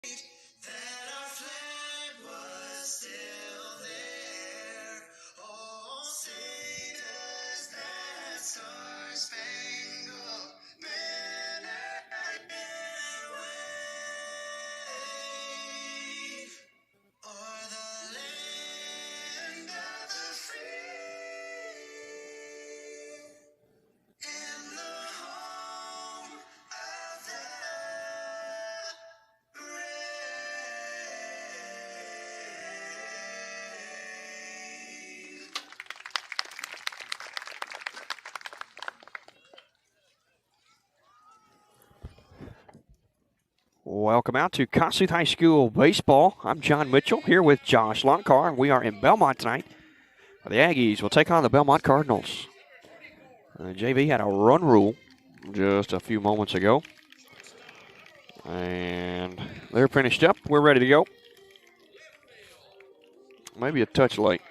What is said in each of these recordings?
that our flag was still there. Oh, say does that star-spangled banner wave o'er the land of the free and the home of the brave. Welcome out to Kossuth High School Baseball. I'm John Mitchell here with Josh Lonkar, and we are in Belmont tonight. The Aggies will take on the Belmont Cardinals. JV had a run rule just a few moments ago, and they're finished up. We're ready to go. Maybe a touch late,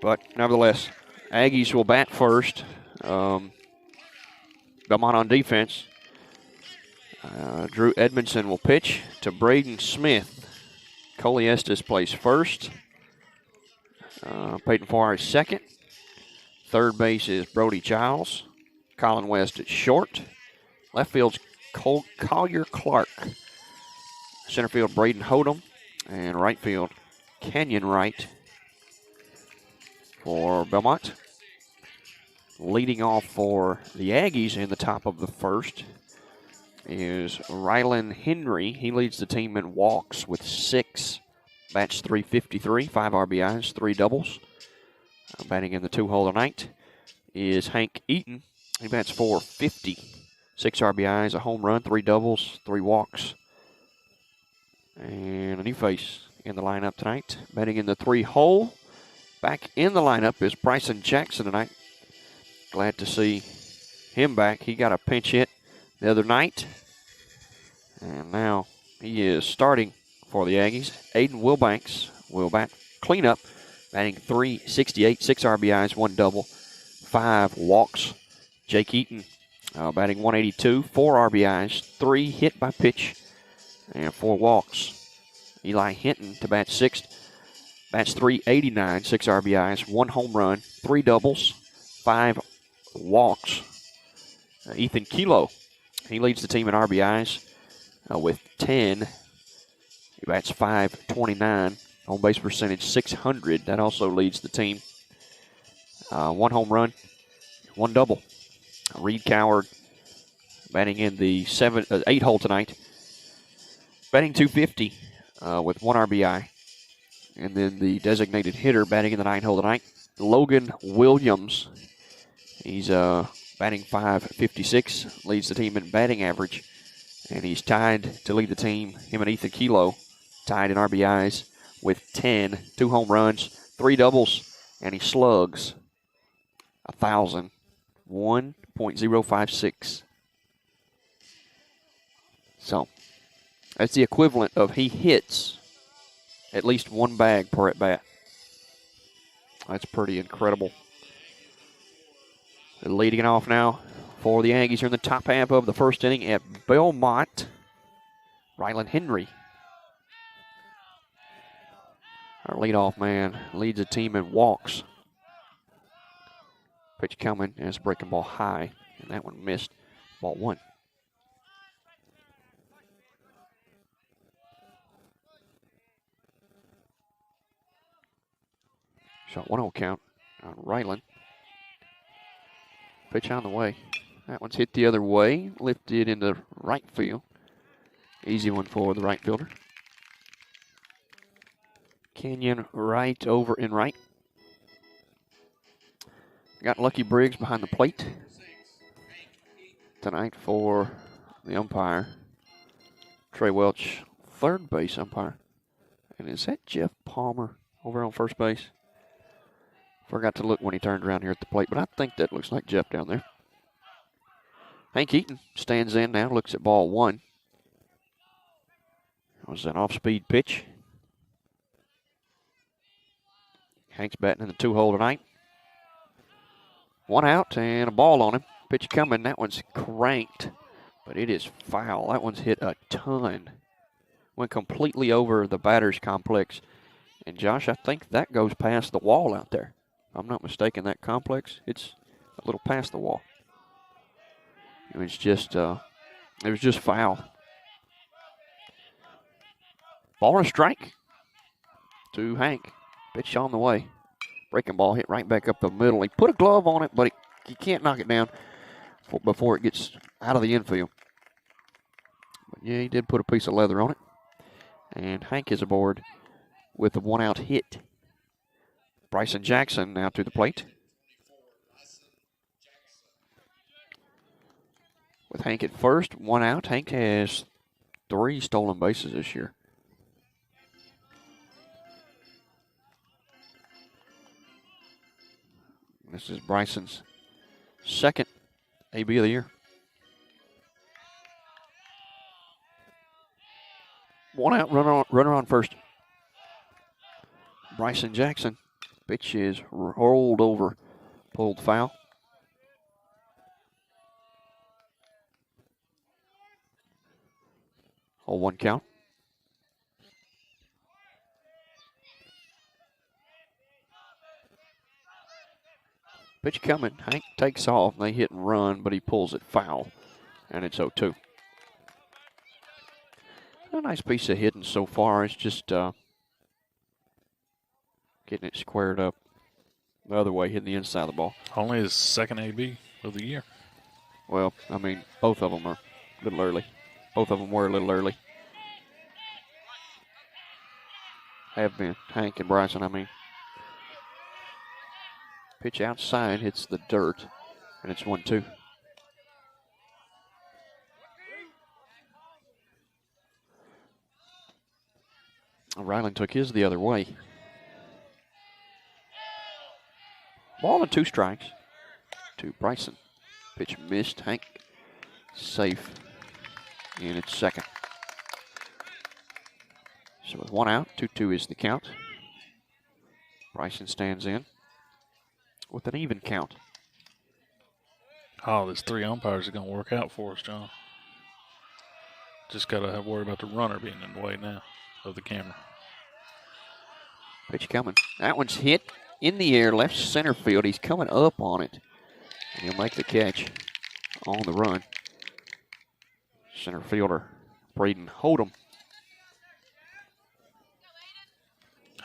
but nevertheless, Aggies will bat first. Belmont on defense. Drew Edmondson will pitch to Braden Smith. Coley Estes plays first. Peyton Farr is second. Third base is Brody Giles. Colin West at short. Left field's Collier Clark. Center field Braden Hodum. And right field Kenyon Wright for Belmont. Leading off for the Aggies in the top of the first is Rylan Henry. He leads the team in walks with 6. Bats .353, 5 RBIs, 3 doubles. Batting in the 2-hole tonight is Hank Eaton. He bats .450, 6 RBIs, a home run, 3 doubles, 3 walks. And a new face in the lineup tonight. Batting in the 3-hole. Back in the lineup is Bryson Jackson tonight. Glad to see him back. He got a pinch hit the other night, and now he is starting for the Aggies. Aiden Wilbanks will bat cleanup, batting .368, 6 RBIs, 1 double, 5 walks. Jake Eaton batting .182, 4 RBIs, 3 hit by pitch, and 4 walks. Eli Hinton to bat sixth, bats .389, 6 RBIs, 1 home run, 3 doubles, 5 walks. Ethan Kilo, he leads the team in RBIs with 10. He bats .529, on base percentage .600. That also leads the team. 1 home run, 1 double. Reed Coward batting in the 8-hole tonight. Batting .250 with 1 RBI. And then the designated hitter batting in the 9-hole tonight, Logan Williams. He's batting .556, leads the team in batting average. And he's tied to lead the team, him and Ethan Kilo, tied in RBIs with 10, 2 home runs, 3 doubles, and he slugs 1,000, 1.056. So that's the equivalent of he hits at least 1 bag per at bat. That's pretty incredible. Leading it off now for the Aggies here in the top half of the first inning at Belmont, Rylan Henry. Our leadoff man leads the team in walks. Pitch coming, and it's a breaking ball high, and that one missed. Ball 1. Shot 1-0 count on Rylan. Pitch on the way. That one's hit the other way, lifted into right field. Easy one for the right fielder. Kenyon Wright over in right. Got Lucky Briggs behind the plate tonight for the umpire. Trey Welch, third base umpire. And is that Jeff Palmer over on first base? Forgot to look when he turned around here at the plate, but I think that looks like Jeff down there. Hank Eaton stands in now, looks at ball 1. That was an off-speed pitch. Hank's batting in the 2-hole tonight. 1 out and a ball on him. Pitch coming. That one's cranked But it is foul. That one's hit a ton. Went completely over the batter's complex. And Josh, I think that goes past the wall out there. If I'm not mistaken, that complex, it's a little past the wall. It was just foul. Ball and a strike to Hank. Pitch on the way. Breaking ball hit right back up the middle. He put a glove on it, but he can't knock it down before it gets out of the infield. But yeah, he did put a piece of leather on it. And Hank is aboard with a one-out hit. Bryson Jackson now to the plate. With Hank at first, one out. Hank has 3 stolen bases this year. This is Bryson's second AB of the year. One out, runner on first. Bryson Jackson. Pitch is rolled over, pulled foul. Oh, 1 count. Pitch coming. Hank takes off. They hit and run, but he pulls it foul, and it's 0-2. A nice piece of hitting so far. It's just getting it squared up the other way, hitting the inside of the ball. Only his second AB of the year. Well, I mean, both of them are a little early. Both of them were a little early. Have been. Hank and Bryson, I mean. Pitch outside, hits the dirt, and it's 1-2. Ryland took his the other way. Ball and 2 strikes to Bryson. Pitch missed. Hank safe, and it's second. So with 1 out, 2-2 is the count. Bryson stands in with an even count. Oh, these 3 umpires are going to work out for us, John. Just got to worry about the runner being in the way now of the camera. Pitch coming. That one's hit in the air, left center field. He's coming up on it, and he'll make the catch on the run. Center fielder Braden Hodem.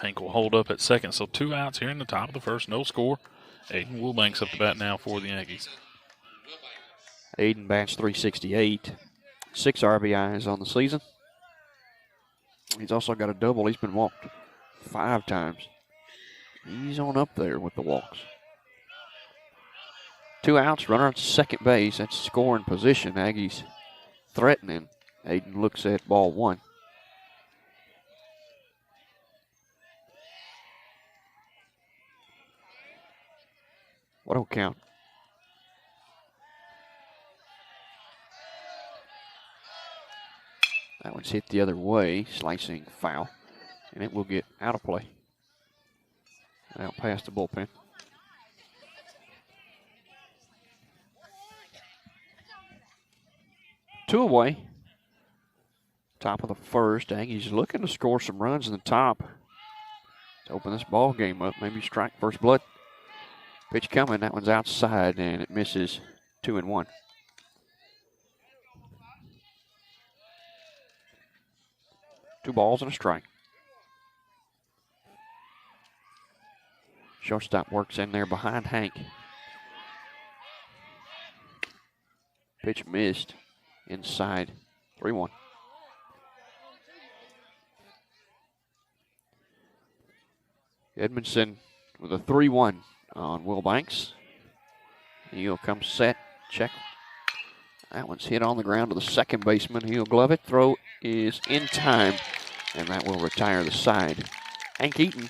Hank will hold up at second, so 2 outs here in the top of the first, no score. Aiden Wilbanks up to bat now for the Aggies. Aiden bats .368, 6 RBIs on the season. He's also got a double. He's been walked 5 times. He's on up there with the walks. 2 outs, runner on second base. That's scoring position. Aggies threatening. Aiden looks at ball 1. What'll count? That one's hit the other way, slicing foul, and it will get out of play. Out past the bullpen. Two away. Top of the first. Aggies looking to score some runs in the top to open this ball game up. Maybe strike first blood. Pitch coming. That one's outside, and it misses 2-1. Two balls and a strike. Shortstop works in there behind Hank. Pitch missed inside. 3-1. Edmondson with a 3-1 on Wilbanks. He'll come set, check. That one's hit on the ground to the second baseman. He'll glove it. Throw is in time, and that will retire the side. Hank Eaton.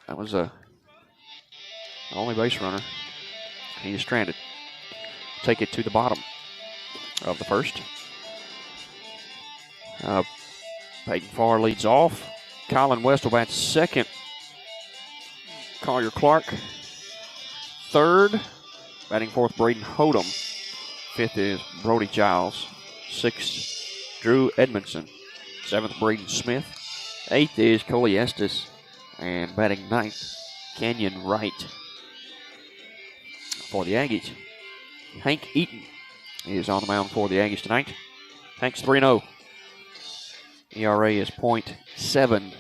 That was a only base runner. He is stranded. Take it to the bottom of the first. Peyton Farr leads off. Colin West will bat second. Collier Clark third. Batting fourth, Braden Hodem. Fifth is Brody Giles. Sixth, Drew Edmondson. Seventh, Braden Smith. Eighth is Coley Estes. And batting ninth, Canyon Wright for the Aggies. Hank Eaton is on the mound for the Aggies tonight. Hank's 3-0. ERA is .7.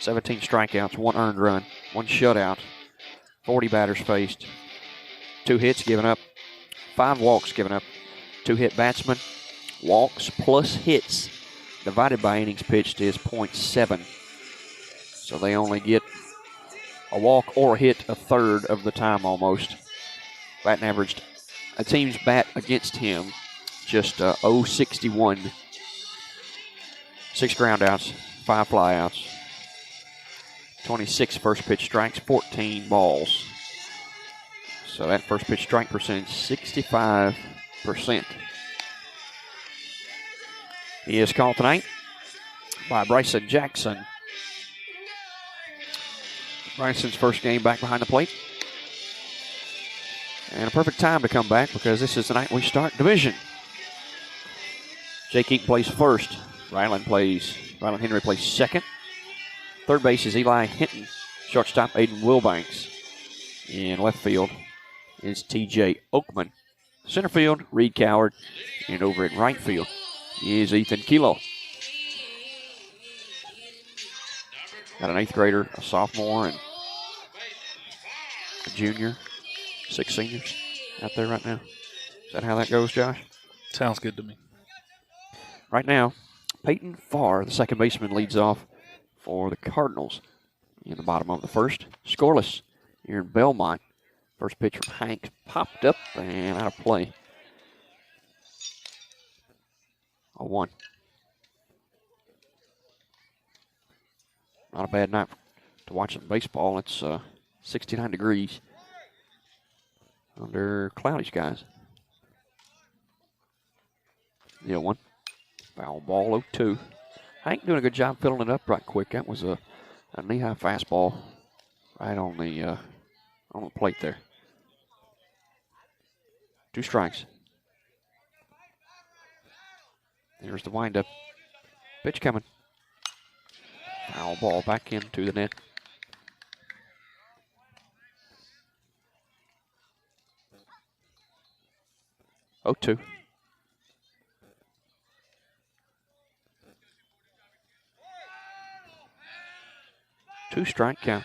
17 strikeouts, 1 earned run, 1 shutout, 40 batters faced, 2 hits given up, 5 walks given up, 2 hit batsmen. Walks plus hits divided by innings pitched is .7. So they only get a walk or a hit a third of the time almost. Batting averaged a team's bat against him just .061. 6 groundouts, 5 flyouts, 26 first pitch strikes, 14 balls. So that first pitch strike percentage, 65%. He is called tonight by Bryson Jackson. Bryson's first game back behind the plate. And a perfect time to come back because this is the night we start division. Jake Eaton plays first. Ryland Henry plays second. Third base is Eli Hinton. Shortstop Aiden Wilbanks. In left field is TJ Oakman. Center field, Reed Coward. And over at right field is Ethan Kilo. Got an 8th grader, a sophomore, and a junior. 6 seniors out there right now. Is that how that goes, Josh? Sounds good to me. Right now, Peyton Farr, the second baseman, leads off for the Cardinals in the bottom of the first. Scoreless here in Belmont. First pitch from Hank popped up and out of play. 0-1. Not a bad night to watch some baseball. It's 69 degrees under cloudy skies. The 0-1. Foul ball, 0-2. Hank doing a good job filling it up right quick. That was a knee-high fastball right on the plate there. 2 strikes. There's the windup. Pitch coming. Foul ball back into the net. Oh, 2. 2 strike count.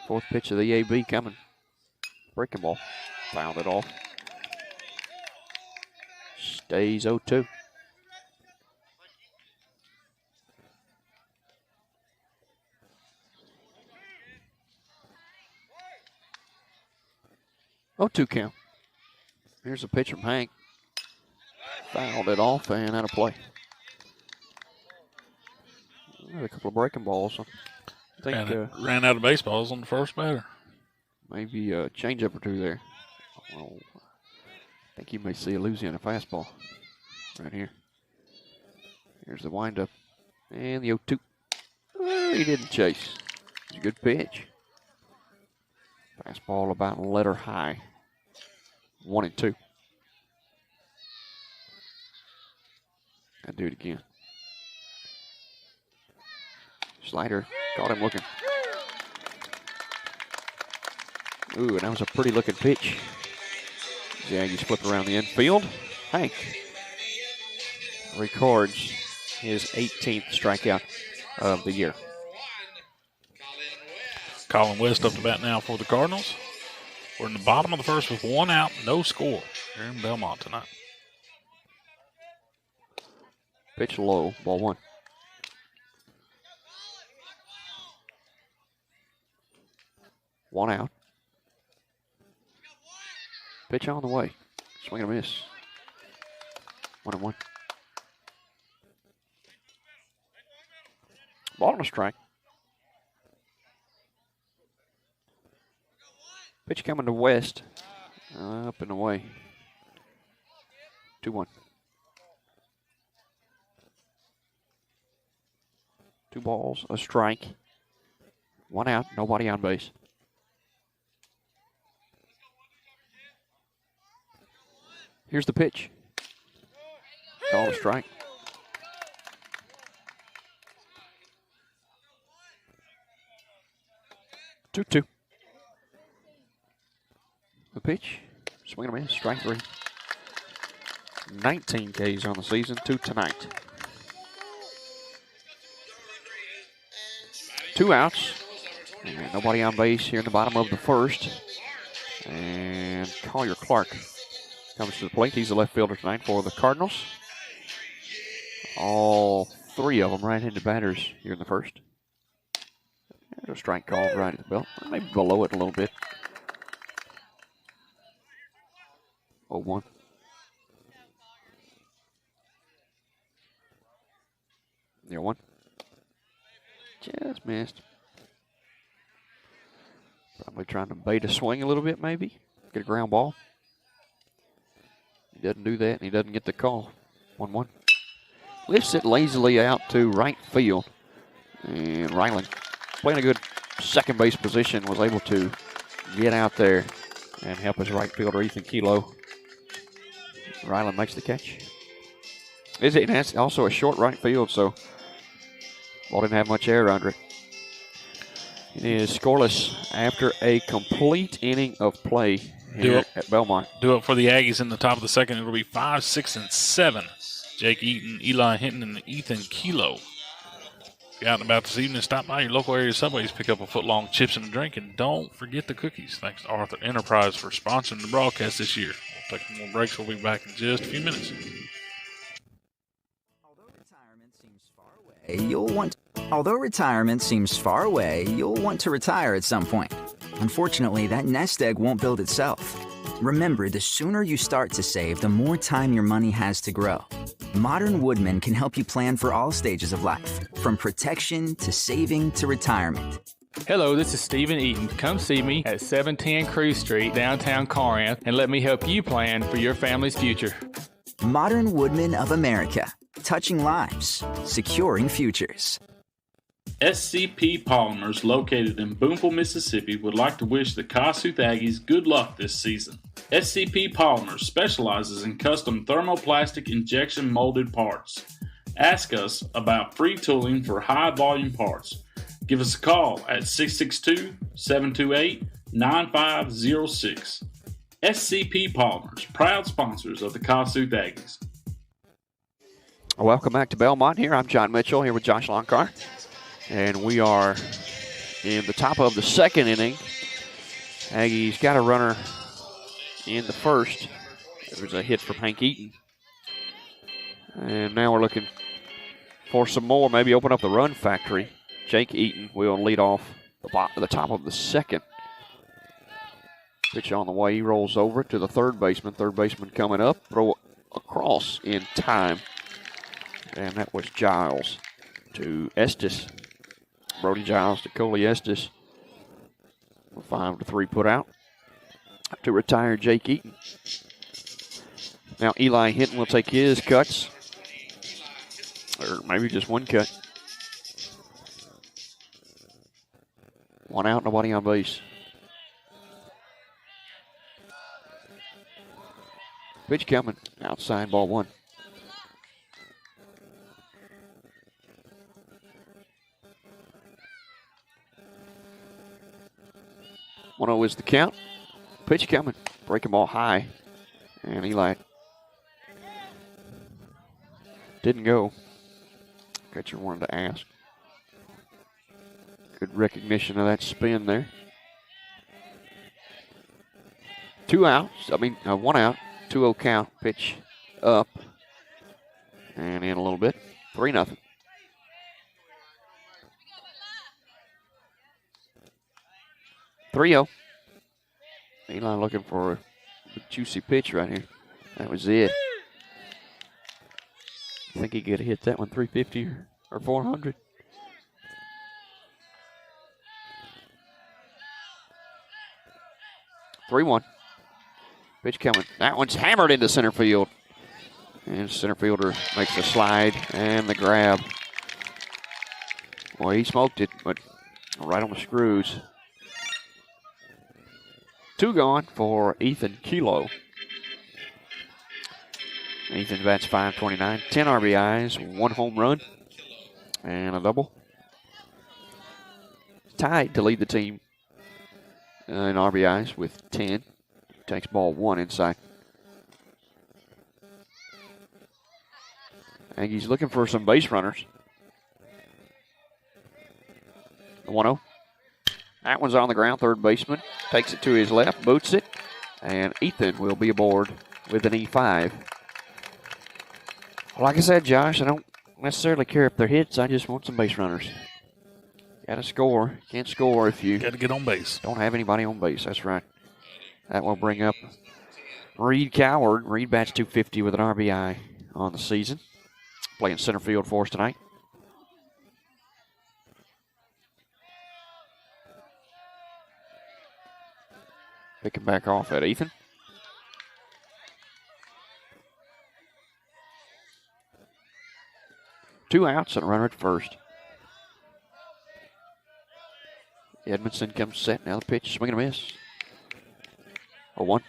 4th pitch of the AB coming. Breaking ball. Fouled it off. Stays 0-2. Oh, 2 count. Here's a pitch from Hank. Fouled it off and out of play. A couple of breaking balls. I think ran out of baseballs on the first batter. Maybe a changeup or 2 there. Well, I think you may see a Louisiana fastball right here. Here's the windup. And the 0-2. Oh, he didn't chase. It's a good pitch. Fastball about letter high. 1-2. I'll do it again. Slider caught him looking. Ooh, and that was a pretty looking pitch. The Aggies flip around the infield. Hank records his 18th strikeout of the year. Colin West up to bat now for the Cardinals. We're in the bottom of the first with 1 out, no score here in Belmont tonight. Pitch low, ball 1. One out. Pitch on the way. Swing and a miss. 1-1. Ball on a strike. Pitch coming to West. Up and away. 2-1. 2 balls, a strike. 1 out, nobody on base. Here's the pitch. Call a strike. Two. The pitch. Swing and a miss. Strike 3. 19 Ks on the season. 2 tonight. 2 outs. And nobody on base here in the bottom of the first. And Collier Clark comes to the plate. He's the left fielder tonight for the Cardinals. All 3 of them right-handed batters here in the first. There's a strike called right at the belt. Maybe below it a little bit. 0-1. There, 1. Just missed. Probably trying to bait a swing a little bit, maybe. Get a ground ball. He doesn't do that, and he doesn't get the call. 1-1. Lifts it lazily out to right field. And Ryland, playing a good second base position, was able to get out there and help his right fielder, Ethan Kilo. Ryland makes the catch. That's also a short right field, so ball didn't have much air under it. It is scoreless after a complete inning of play here at Belmont. Do it for the Aggies in the top of the second. It'll be 5, 6, and 7. Jake Eaton, Eli Hinton, and Ethan Kilo. If you're out and about this evening, stop by your local area Subways, pick up a foot-long chips and a drink, and don't forget the cookies. Thanks to Arthur Enterprise for sponsoring the broadcast this year. We'll take more breaks. We'll be back in just a few minutes. Although retirement seems far away, you'll want to retire at some point. Unfortunately, that nest egg won't build itself. Remember, the sooner you start to save, the more time your money has to grow. Modern Woodmen can help you plan for all stages of life, from protection to saving to retirement. Hello, this is Stephen Eaton. Come see me at 710 Cruz Street, downtown Corinth, and let me help you plan for your family's future. Modern Woodmen of America, touching lives, securing futures. SCP Polymers, located in Boonville, Mississippi, would like to wish the Kossuth Aggies good luck this season. SCP Polymers specializes in custom thermoplastic injection molded parts. Ask us about free tooling for high volume parts. Give us a call at 662-728-9506. SCP Polymers, proud sponsors of the Kossuth Aggies. Welcome back to Belmont here. I'm John Mitchell here with Josh Lonkar. And we are in the top of the second inning. Aggies got a runner in the first. There's a hit from Hank Eaton. And now we're looking for some more, maybe open up the run factory. Jake Eaton will lead off the top of the second. Pitch on the way, he rolls over to the third baseman. Third baseman coming up, throw across in time. And that was Giles to Estes. Brody Giles to Coley Estes. 5-3 put out to retire Jake Eaton. Now Eli Hinton will take his cuts. Or maybe just one cut. 1 out, nobody on base. Pitch coming, outside, ball 1. 1-0 is the count. Pitch coming. Breaking ball high. And Eli didn't go. Catcher wanted to ask. Good recognition of that spin there. 1 out. 2-0 count. Pitch up. And in a little bit. 3-0. Eli looking for a juicy pitch right here. That was it. I think he could hit that one 350 or 400. (3-1). Pitch coming. That one's hammered into center field. And center fielder makes the slide and the grab. Boy, he smoked it, but right on the screws. 2 gone for Ethan Kilo. Ethan bats .529, 10 RBIs, 1 home run, and a double. Tied to lead the team in RBIs with 10. Takes ball 1 inside. Aggies looking for some base runners. The 1-0. That one's on the ground. Third baseman takes it to his left, boots it, and Ethan will be aboard with an E5. Like I said, Josh, I don't necessarily care if they're hits. I just want some base runners. Got to score. Can't score if you got to get on base. Don't have anybody on base. That's right. That will bring up Reed Coward. Reed bats .250 with an RBI on the season. Playing center field for us tonight. Picking back off at Ethan. Two outs and a runner at first. Edmondson comes set. Now the pitch, swing and a miss. 0-1.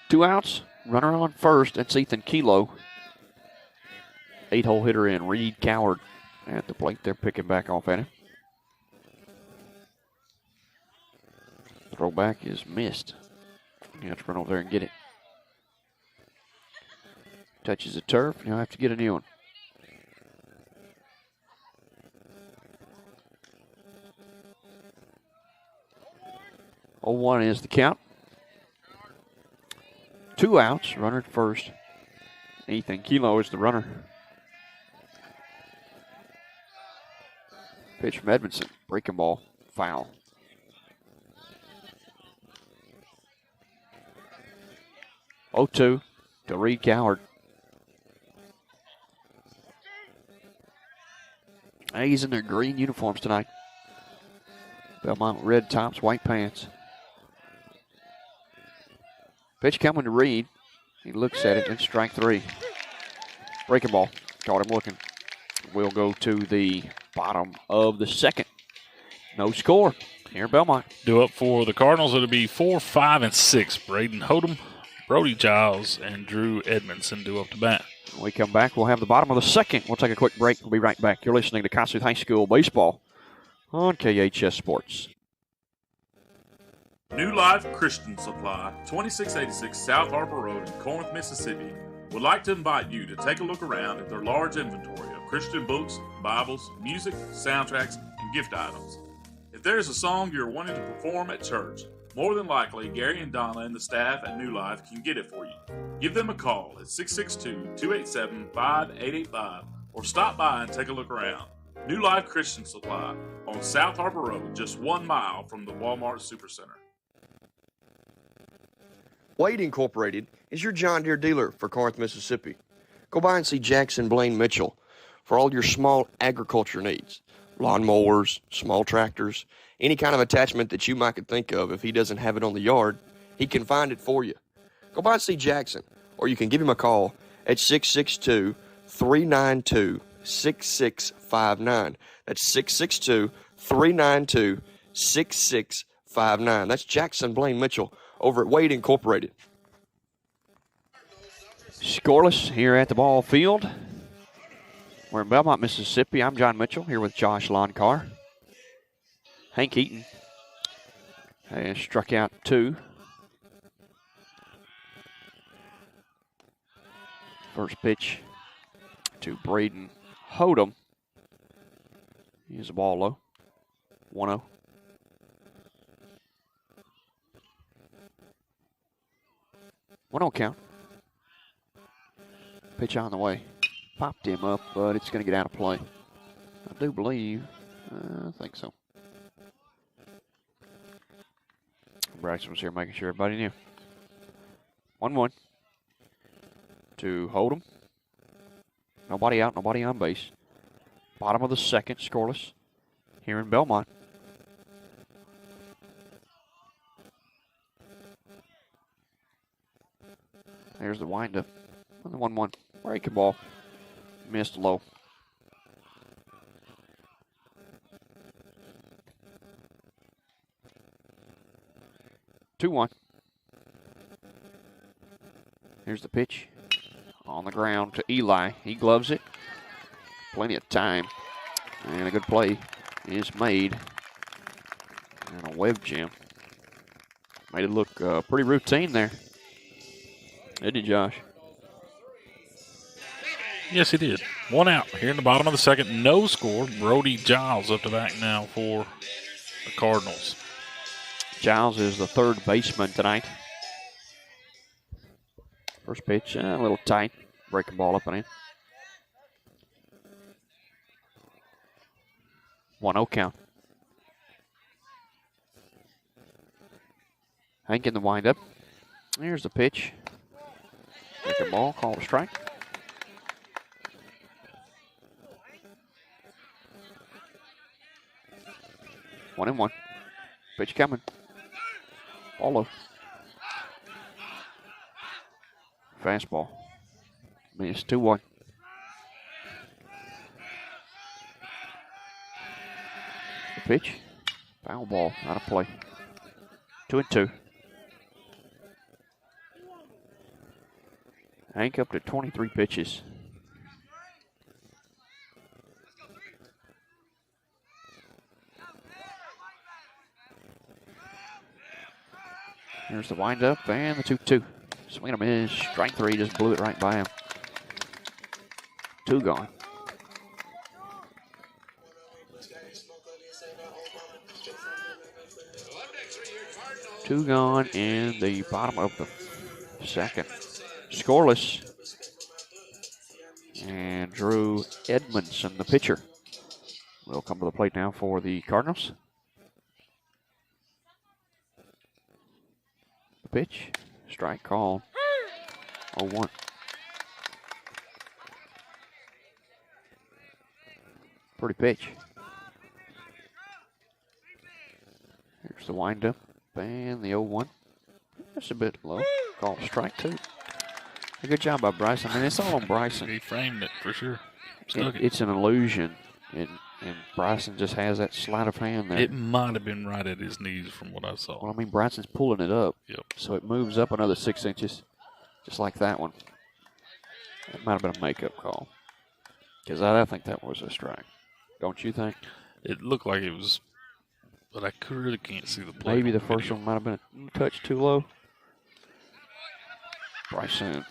Two outs, runner on first. That's Ethan Kilo. 8-hole hitter in Reed Coward at the plate. They're picking back off at him. Throwback is missed. You have to run over there and get it. Touches the turf. You'll have to get a new one. Oh, 0-1 is the count. Two outs, runner at first. Ethan Kilo is the runner. Pitch from Edmondson. Breaking ball. Foul. Oh, 2 to Reed Coward. Aggies in their green uniforms tonight. Belmont red tops, white pants. Pitch coming to Reed. He looks at it, and strike 3. Breaking ball. Caught him looking. We'll go to the bottom of the second. No score here in Belmont. Due up for the Cardinals, it'll be 4, 5, and 6. Braden Hodem, Brody Giles, and Drew Edmondson due up to bat. When we come back, we'll have the bottom of the second. We'll take a quick break. We'll be right back. You're listening to Kossuth High School Baseball on KHS Sports. New Life Christian Supply, 2686 South Harbor Road in Corinth, Mississippi, would like to invite you to take a look around at their large inventory of Christian books, Bibles, music, soundtracks, and gift items. If there is a song you're wanting to perform at church, more than likely Gary and Donna and the staff at New Life can get it for you. Give them a call at 662-287-5885 or stop by and take a look around. New Life Christian Supply on South Harbor Road, just 1 mile from the Walmart Supercenter. Wade Incorporated is your John Deere dealer for Corinth, Mississippi. Go by and see Jackson Blaine Mitchell for all your small agriculture needs. Lawn mowers, small tractors, any kind of attachment that you might could think of. If he doesn't have it on the yard, he can find it for you. Go by and see Jackson, or you can give him a call at 662-392-6659. That's 662-392-6659. That's Jackson Blaine Mitchell over at Wade Incorporated. Scoreless here at the ball field. We're in Belmont, Mississippi. I'm John Mitchell here with Josh Loncar. Hank Eaton has struck out 2. First pitch to Braden Hodem. Here's the ball low. 1-0. 1-0 count. Pitch on the way. Popped him up, but it's going to get out of play. I do believe. I think so. Bryson was here making sure everybody knew. 1-1 to Hodem. Nobody out, nobody on base. Bottom of the second, scoreless here in Belmont. There's the windup. The 1-1 breaking ball. Missed low. 2-1. Here's the pitch. On the ground to Eli. He gloves it. Plenty of time. And a good play is made. And a web jam. Made it look pretty routine there. Didn't he, Josh? Yes, he did. 1 out here in the bottom of the second. No score. Brody Giles up to bat now for the Cardinals. Giles is the third baseman tonight. First pitch, a little tight. Breaking ball up and in. 1-0 count. Hank in the windup. Here's the pitch. Breaking ball, call a strike. One and one. Pitch coming. Follow. Fastball. Missed 2-1. The pitch. Foul ball. Out of play. 2-2. Hank up to 23 pitches. Here's the windup and the 2-2. Swing and a miss. Strike 3, just blew it right by him. 2 gone. Two gone in the bottom of the second. Scoreless. And Drew Edmondson, the pitcher, will come to the plate now for the Cardinals. The pitch. Strike called. 0-1. Pretty pitch. Here's the windup and the 0-1. That's a bit low. Called strike 2. A good job by Bryson. I mean, it's all on Bryson. He framed it for sure. It's an illusion, and Bryson just has that sleight of hand there. It might have been right at his knees from what I saw. Well, I mean, Bryson's pulling it up. Yep. So it moves up another 6 inches, just like that one. That might have been a makeup call, because I think that was a strike. Don't you think? It looked like it was, but I really can't see the play. Maybe the first one might have been a touch too low. Bryson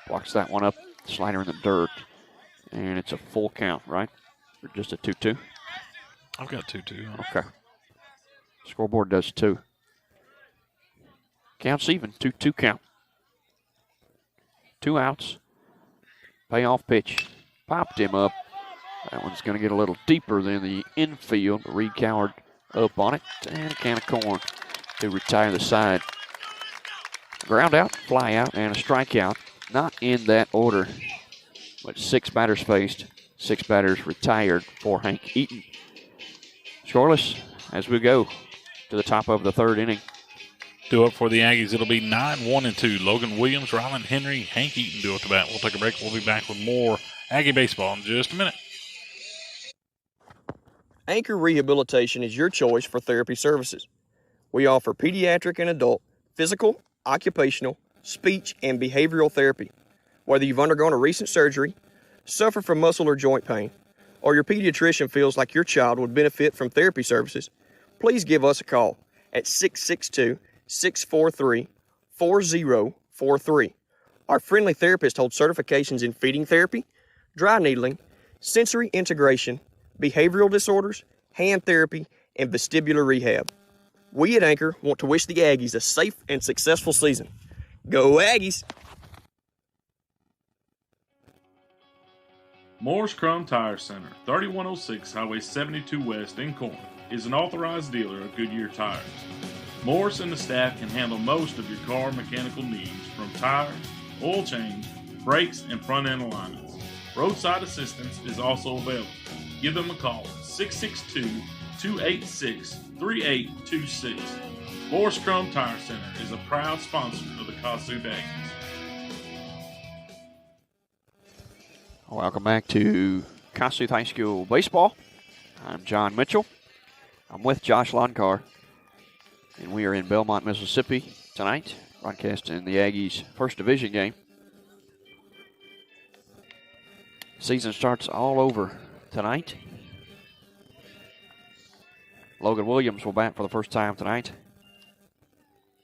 blocks that one up, slider in the dirt, and it's a full count, right? Or just a 2-2? I've got 2-2. Okay. Scoreboard does 2. Counts even, 2-2 count. 2 outs. Payoff pitch. Popped him up. That one's going to get a little deeper than the infield. Reed Coward up on it. And a can of corn to retire the side. Ground out, fly out, and a strikeout. Not in that order, but 6 batters faced, 6 batters retired for Hank Eaton. Scoreless as we go to the top of the 3rd inning. 2 up for the Aggies. It'll be 9-1-2. Logan Williams, Ryland Henry, Hank Eaton do at the bat. We'll take a break. We'll be back with more Aggie baseball in just a minute. Anchor Rehabilitation is your choice for therapy services. We offer pediatric and adult physical, occupational, speech, and behavioral therapy. Whether you've undergone a recent surgery, suffer from muscle or joint pain, or your pediatrician feels like your child would benefit from therapy services, please give us a call at 662-643-4043. Our friendly therapist holds certifications in feeding therapy, dry needling, sensory integration, behavioral disorders, hand therapy, and vestibular rehab. We at Anchor want to wish the Aggies a safe and successful season. Go Aggies! Moore's Chrome Tire Center, 3106 Highway 72 West in Corinth, is an authorized dealer of Goodyear tires. Morris and the staff can handle most of your car mechanical needs, from tires, oil change, brakes, and front end alignments. Roadside assistance is also available. Give them a call at 662-286-3826. Morris Chrome Tire Center is a proud sponsor of the Kossuth Aggies. Welcome back to Kossuth High School Baseball. I'm John Mitchell. I'm with Josh Loncar. And we are in Belmont, Mississippi tonight, broadcasting the Aggies' first division game. Season starts all over tonight. Logan Williams will bat for the first time tonight.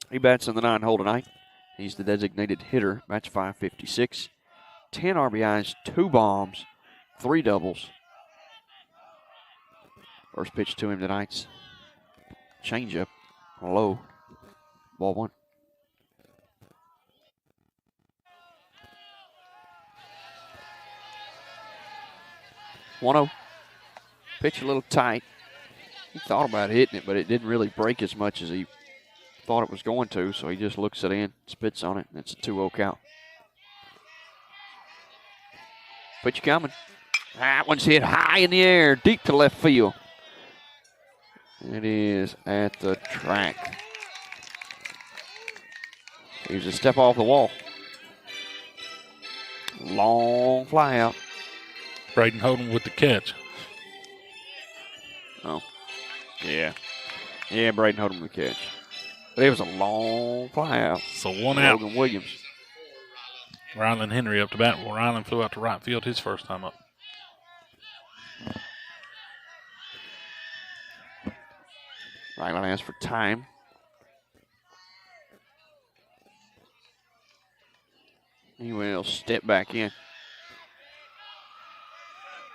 He bats in the 9-hole tonight. He's the designated hitter, bats .556. 10 RBIs, 2 bombs, 3 doubles. First pitch to him tonight's changeup, low, ball 1. Pitch a little tight. He thought about hitting it, but it didn't really break as much as he thought it was going to, so he just looks it in, spits on it, and it's a 2-0 count. Pitch coming. That one's hit high in the air, deep to left field. It is at the track. He's a step off the wall. Long fly out. Braden Holden with the catch. Oh, yeah. Yeah, Braden Holden with the catch. But it was a long fly out. So 1 out. Logan Williams. Rylan Henry up to bat. Well, Rylan flew out to right field his first time up. Rylan asks for time. He will step back in.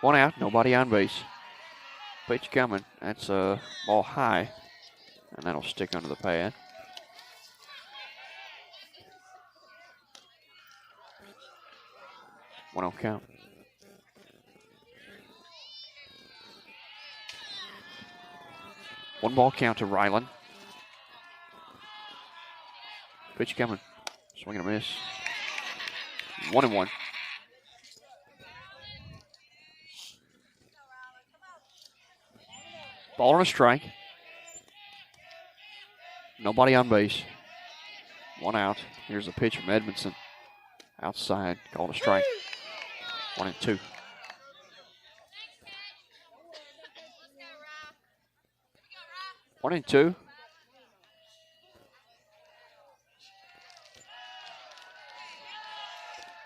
1 out, nobody on base. Pitch coming. That's a ball high, and that'll stick under the pad. One off count. One ball count to Rylan. Pitch coming. Swing and a miss. 1-1. Ball and a strike. Nobody on base. 1 out. Here's a pitch from Edmondson. Outside. Called a strike. 1-2. One and two.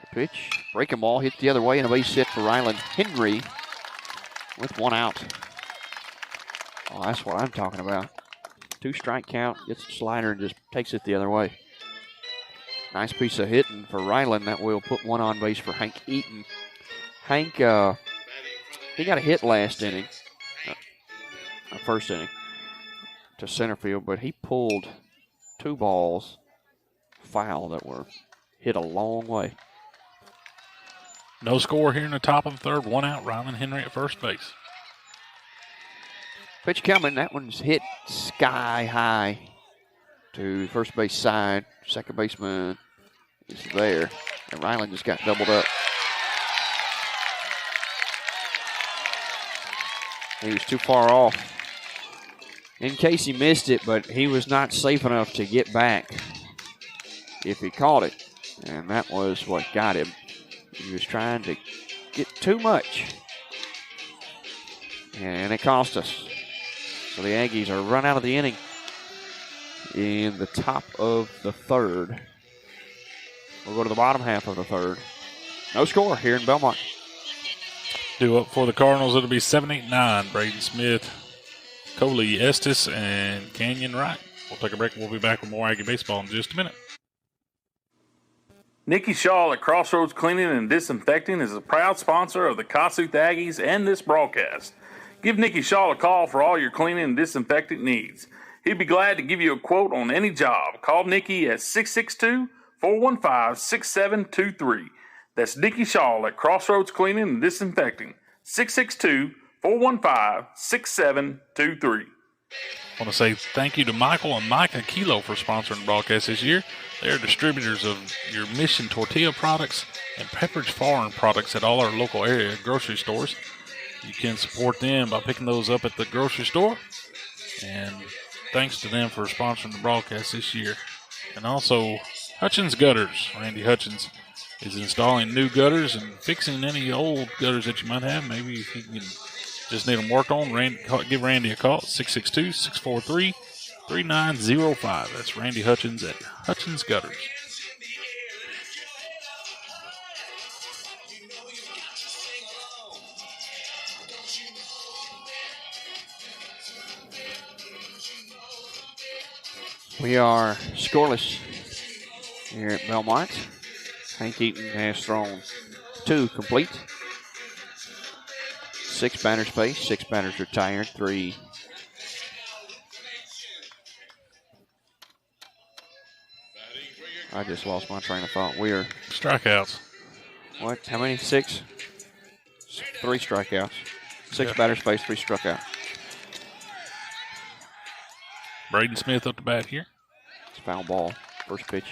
The pitch. Breaking ball. Hit the other way and a base hit for Rylan Henry with 1 out. Oh, that's what I'm talking about. 2 strike count. Gets the slider and just takes it the other way. Nice piece of hitting for Rylan. That will put 1 on base for Hank Eaton. Hank, he got a hit last inning. First inning. To center field, but he pulled 2 balls foul that were hit a long way. No score here in the top of the third. 1 out. Rylan Henry at first base. Pitch coming. That one's hit sky high to first base side. Second baseman is there, and Rylan just got doubled up. He was too far off. In case he missed it, but he was not safe enough to get back if he caught it. And that was what got him. He was trying to get too much. And it cost us. So the Aggies are run out of the inning in the top of the third. We'll go to the bottom half of the third. No score here in Belmont. Due up for the Cardinals, it'll be 7-8-9. Braden Smith, Coley Estes, and Canyon Wright. We'll take a break. We'll be back with more Aggie baseball in just a minute. Nikki Shaw at Crossroads Cleaning and Disinfecting is a proud sponsor of the Kossuth Aggies and this broadcast. Give Nikki Shaw a call for all your cleaning and disinfecting needs. He'd be glad to give you a quote on any job. Call Nikki at 662-415-6723. That's Nikki Shaw at Crossroads Cleaning and Disinfecting. 662-415-6723. I want to say thank you to Michael and Micah Kilo for sponsoring the broadcast this year. They're distributors of your Mission Tortilla products and Pepperidge Farm products at all our local area grocery stores. You can support them by picking those up at the grocery store. And thanks to them for sponsoring the broadcast this year. And also Hutchins Gutters. Randy Hutchins is installing new gutters and fixing any old gutters that you might have. Maybe if you can just need them worked on, give Randy a call at 662-643-8255. 3905. That's Randy Hutchins at Hutchins Gutters. We are scoreless here at Belmont. Hank Eaton has thrown 2 complete. 6 batters faced, 6 batters retired, 3. I just lost my train of thought. We are Strikeouts. what? How many? 6? 3 strikeouts. 6 batters faced, 3 struck out. Braden Smith up to bat here. It's a foul ball. First pitch.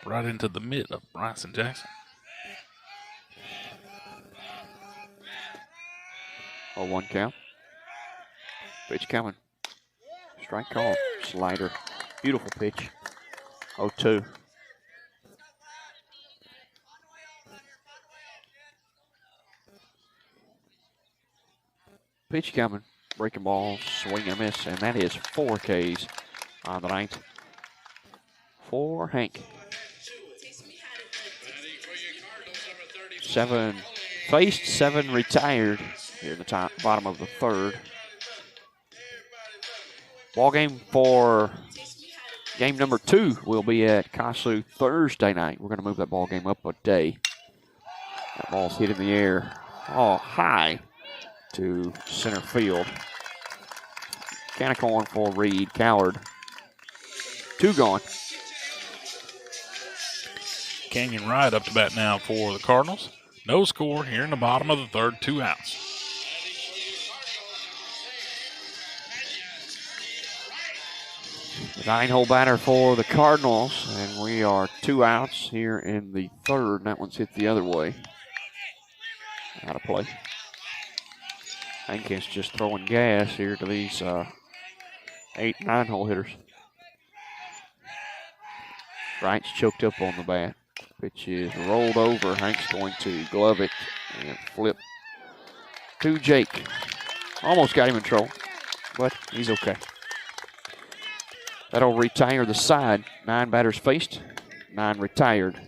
Right into the mitt of Bryson Jackson. 0-1 count. Pitch coming. Strike call. Slider. Beautiful pitch. 0-2. Pitch coming. Breaking ball. Swing and miss. And that is 4 Ks on the night for Hank. 7 faced, 7 retired here in the bottom of the 3rd. Ball game for game number 2 will be at Kossuth Thursday night. We're going to move that ball game up a day. That ball's hit in the air, high to center field. Can of corn for Reed. Coward. 2 gone. Canyon Wright up to bat now for the Cardinals. No score here in the bottom of the 3rd, 2 outs. The 9-hole batter for the Cardinals, and we are 2 outs here in the 3rd. That one's hit the other way. Out of play. Hankins just throwing gas here to these 8, 9-hole hitters. Wright's choked up on the bat. Pitch is rolled over. Hank's going to glove it and flip to Jake. Almost got him in trouble, but he's okay. That'll retire the side. 9 batters faced, 9 retired.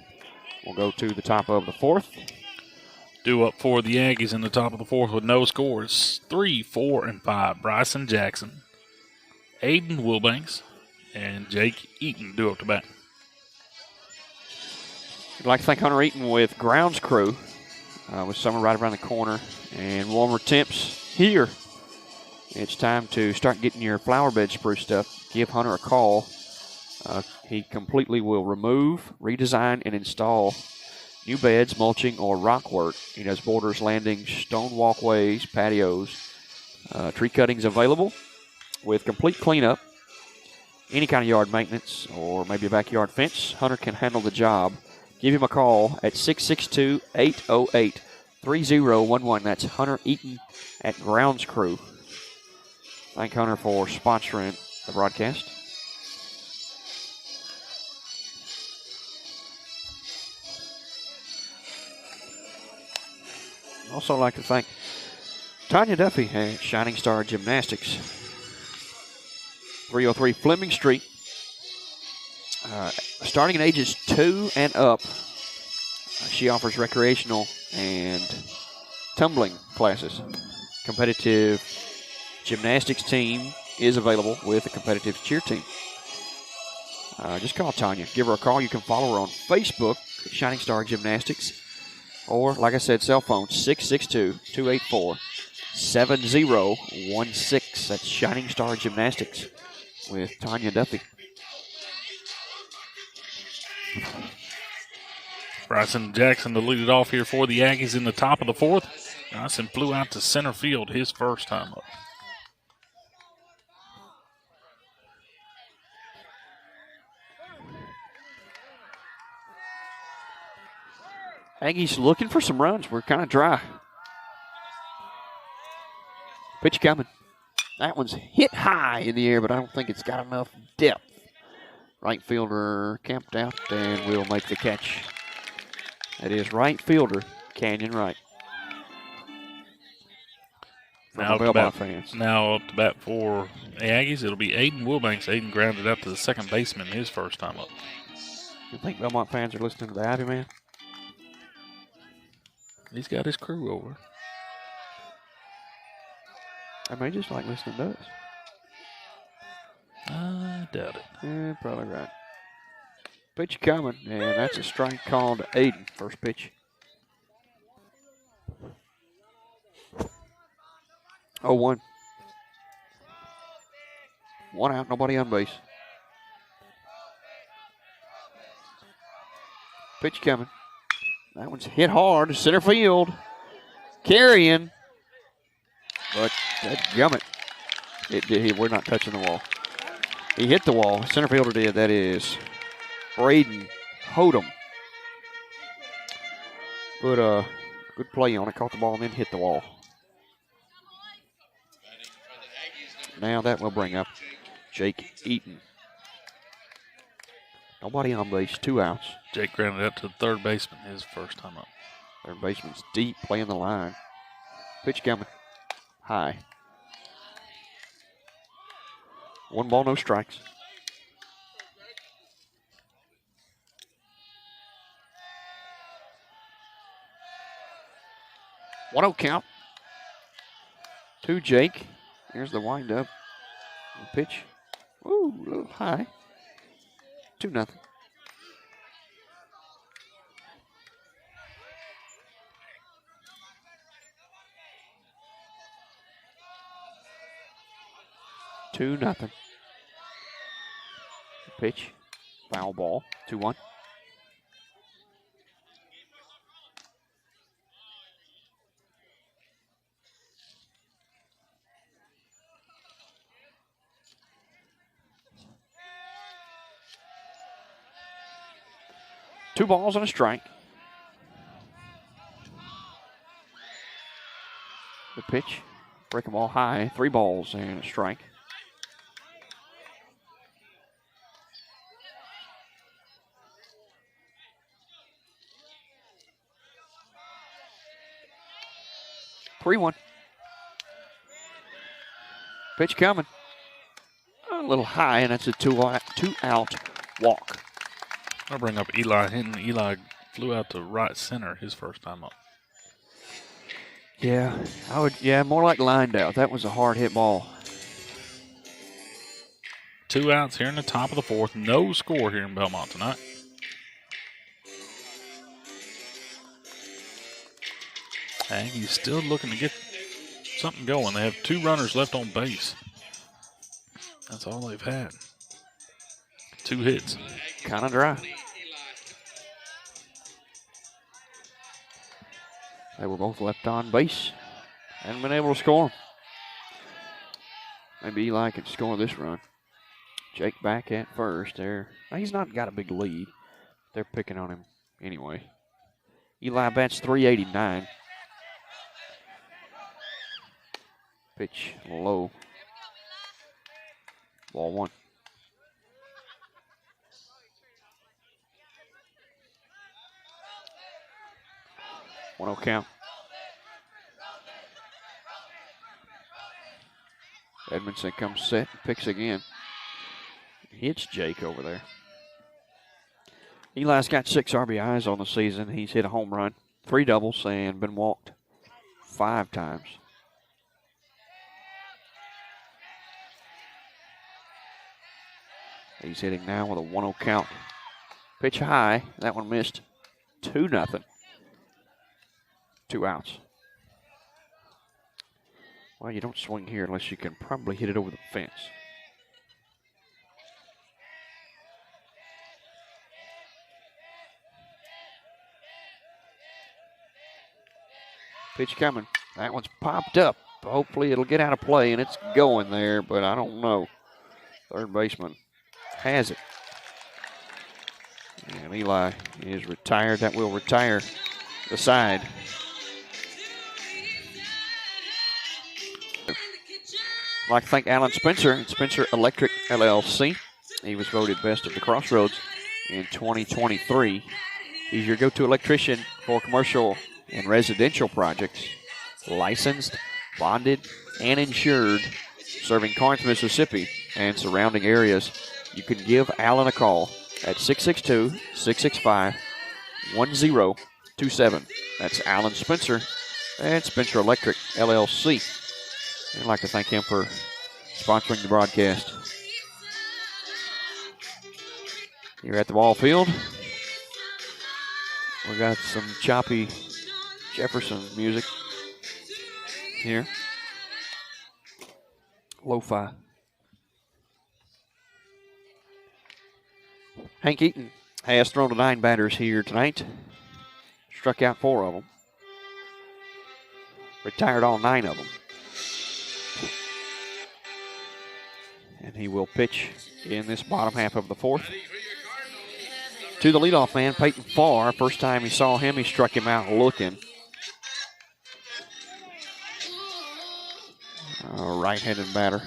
We'll go to the top of the 4th. Due up for the Aggies in the top of the 4th with no scores. 3, 4, and 5. Bryson Jackson, Aiden Wilbanks, and Jake Eaton due up to bat. I'd like to thank Hunter Eaton with grounds crew with summer right around the corner and warmer temps here. It's time to start getting your flower bed spruced up. Give Hunter a call. He completely will remove, redesign, and install new beds, mulching, or rock work. He does borders, landings, stone walkways, patios, tree cuttings available with complete cleanup. Any kind of yard maintenance or maybe a backyard fence, Hunter can handle the job. Give him a call at 662-808-3011. That's Hunter Eaton at Grounds Crew. Thank Hunter for sponsoring the broadcast. Also like to thank Tanya Duffy at Shining Star Gymnastics. 303 Fleming Street. Starting at ages 2 and up, she offers recreational and tumbling classes. Competitive gymnastics team is available with a competitive cheer team. Just call Tanya. Give her a call. You can follow her on Facebook at Shining Star Gymnastics. Or, like I said, cell phone 662-284-7016. That's Shining Star Gymnastics with Tanya Duffy. Bryson Jackson to lead it off here for the Aggies in the top of the 4th. Bryson flew out to center field his first time up. Aggies looking for some runs. We're kind of dry. Pitch coming. That one's hit high in the air, but I don't think it's got enough depth. Right fielder camped out and will make the catch. That is right fielder, Canyon Wright. for the Belmont fans. Now up to bat for the Aggies, it'll be Aiden Wilbanks. Aiden grounded out to the second baseman his first time up. You think Belmont fans are listening to the Ivy Man? He's got his crew over. I may just like listening to us. I doubt it. Yeah, probably right. Pitch coming, and that's a strike called to Aiden. First pitch. 0-1. 1 out, nobody on base. Pitch coming. That one's hit hard, center field. Carrying. But that gummit. We're not touching the wall. He hit the wall. Center fielder did. That is Braden Hodem. Put a good play on it. Caught the ball and then hit the wall. Now that will bring up Jake Eaton. Nobody on base. 2 outs. Jake grounded out to the third baseman his first time up. Third baseman's deep, playing the line. Pitch coming. High. 1 ball, no strikes. One 0 count. To Jake. Here's the windup. Pitch. Ooh, a little high. 2-0. Nothing. Pitch. Foul ball. 2-1. Two balls and a strike. The pitch. Breaking ball high. 3 balls and a strike. Three-1. Pitch coming. A little high, and that's a two-out walk. I'll bring up Eli Hinton. Eli flew out to right center his first time up. Yeah, more like lined out. That was a hard hit ball. 2 outs here in the top of the 4th. No score here in Belmont tonight. Aggies still looking to get something going. They have 2 runners left on base. That's all they've had. 2 hits. Kind of dry. They were both left on base. Hadn't been able to score. Maybe Eli can score this run. Jake back at first there. Now, he's not got a big lead. They're picking on him anyway. Eli bats .389. Pitch low. Ball 1. 1-0 count. Edmondson comes set and picks again. Hits Jake over there. Eli's got 6 RBIs on the season. He's hit a home run, 3 doubles, and been walked 5 times. He's hitting now with a 1-0 count. Pitch high. That one missed. 2-0. 2 outs. Well, you don't swing here unless you can probably hit it over the fence. Pitch coming. That one's popped up. Hopefully it'll get out of play, and it's going there, but I don't know. Third baseman has it. And Eli is retired. That will retire the side. I'd like to thank Alan Spencer and Spencer Electric LLC. He was voted best of the Crossroads in 2023. He's your go-to electrician for commercial and residential projects. Licensed, bonded and insured, serving Corinth, Mississippi and surrounding areas. You can give Alan a call at 662-665-1027. That's Alan Spencer and Spencer Electric, LLC. I'd like to thank him for sponsoring the broadcast. Here at the ball field, we got some choppy Jefferson music here. Lo-fi. Hank Eaton has thrown to 9 batters here tonight. Struck out 4 of them. Retired all 9 of them. And he will pitch in this bottom half of the 4th. To the leadoff man, Peyton Farr. First time he saw him, he struck him out looking. A right-handed batter.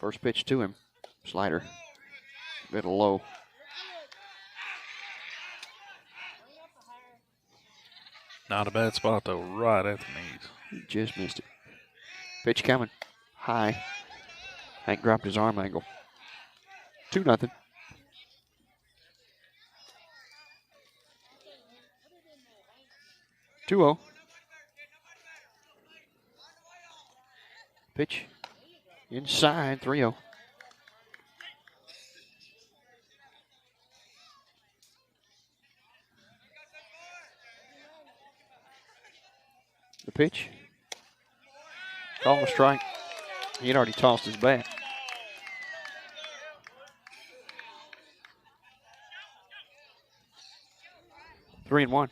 First pitch to him. Slider. A bit low. Not a bad spot, though, right at the knees. He just missed it. Pitch coming. High. Hank dropped his arm angle. 2-0. Two-0. Pitch. Inside, 3-0. The pitch. Call a strike. He had already tossed his bat. Three and 1.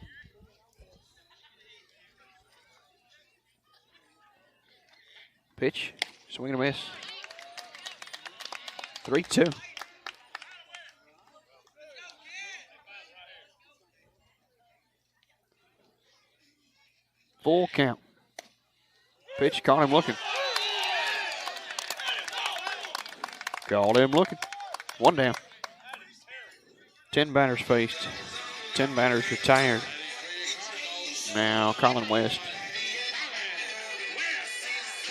Pitch. Swing and a miss. 3-2. Full count. Pitch, caught him looking. Called him looking. 1 down. 10 batters faced. 10 batters retired. Now Colin West.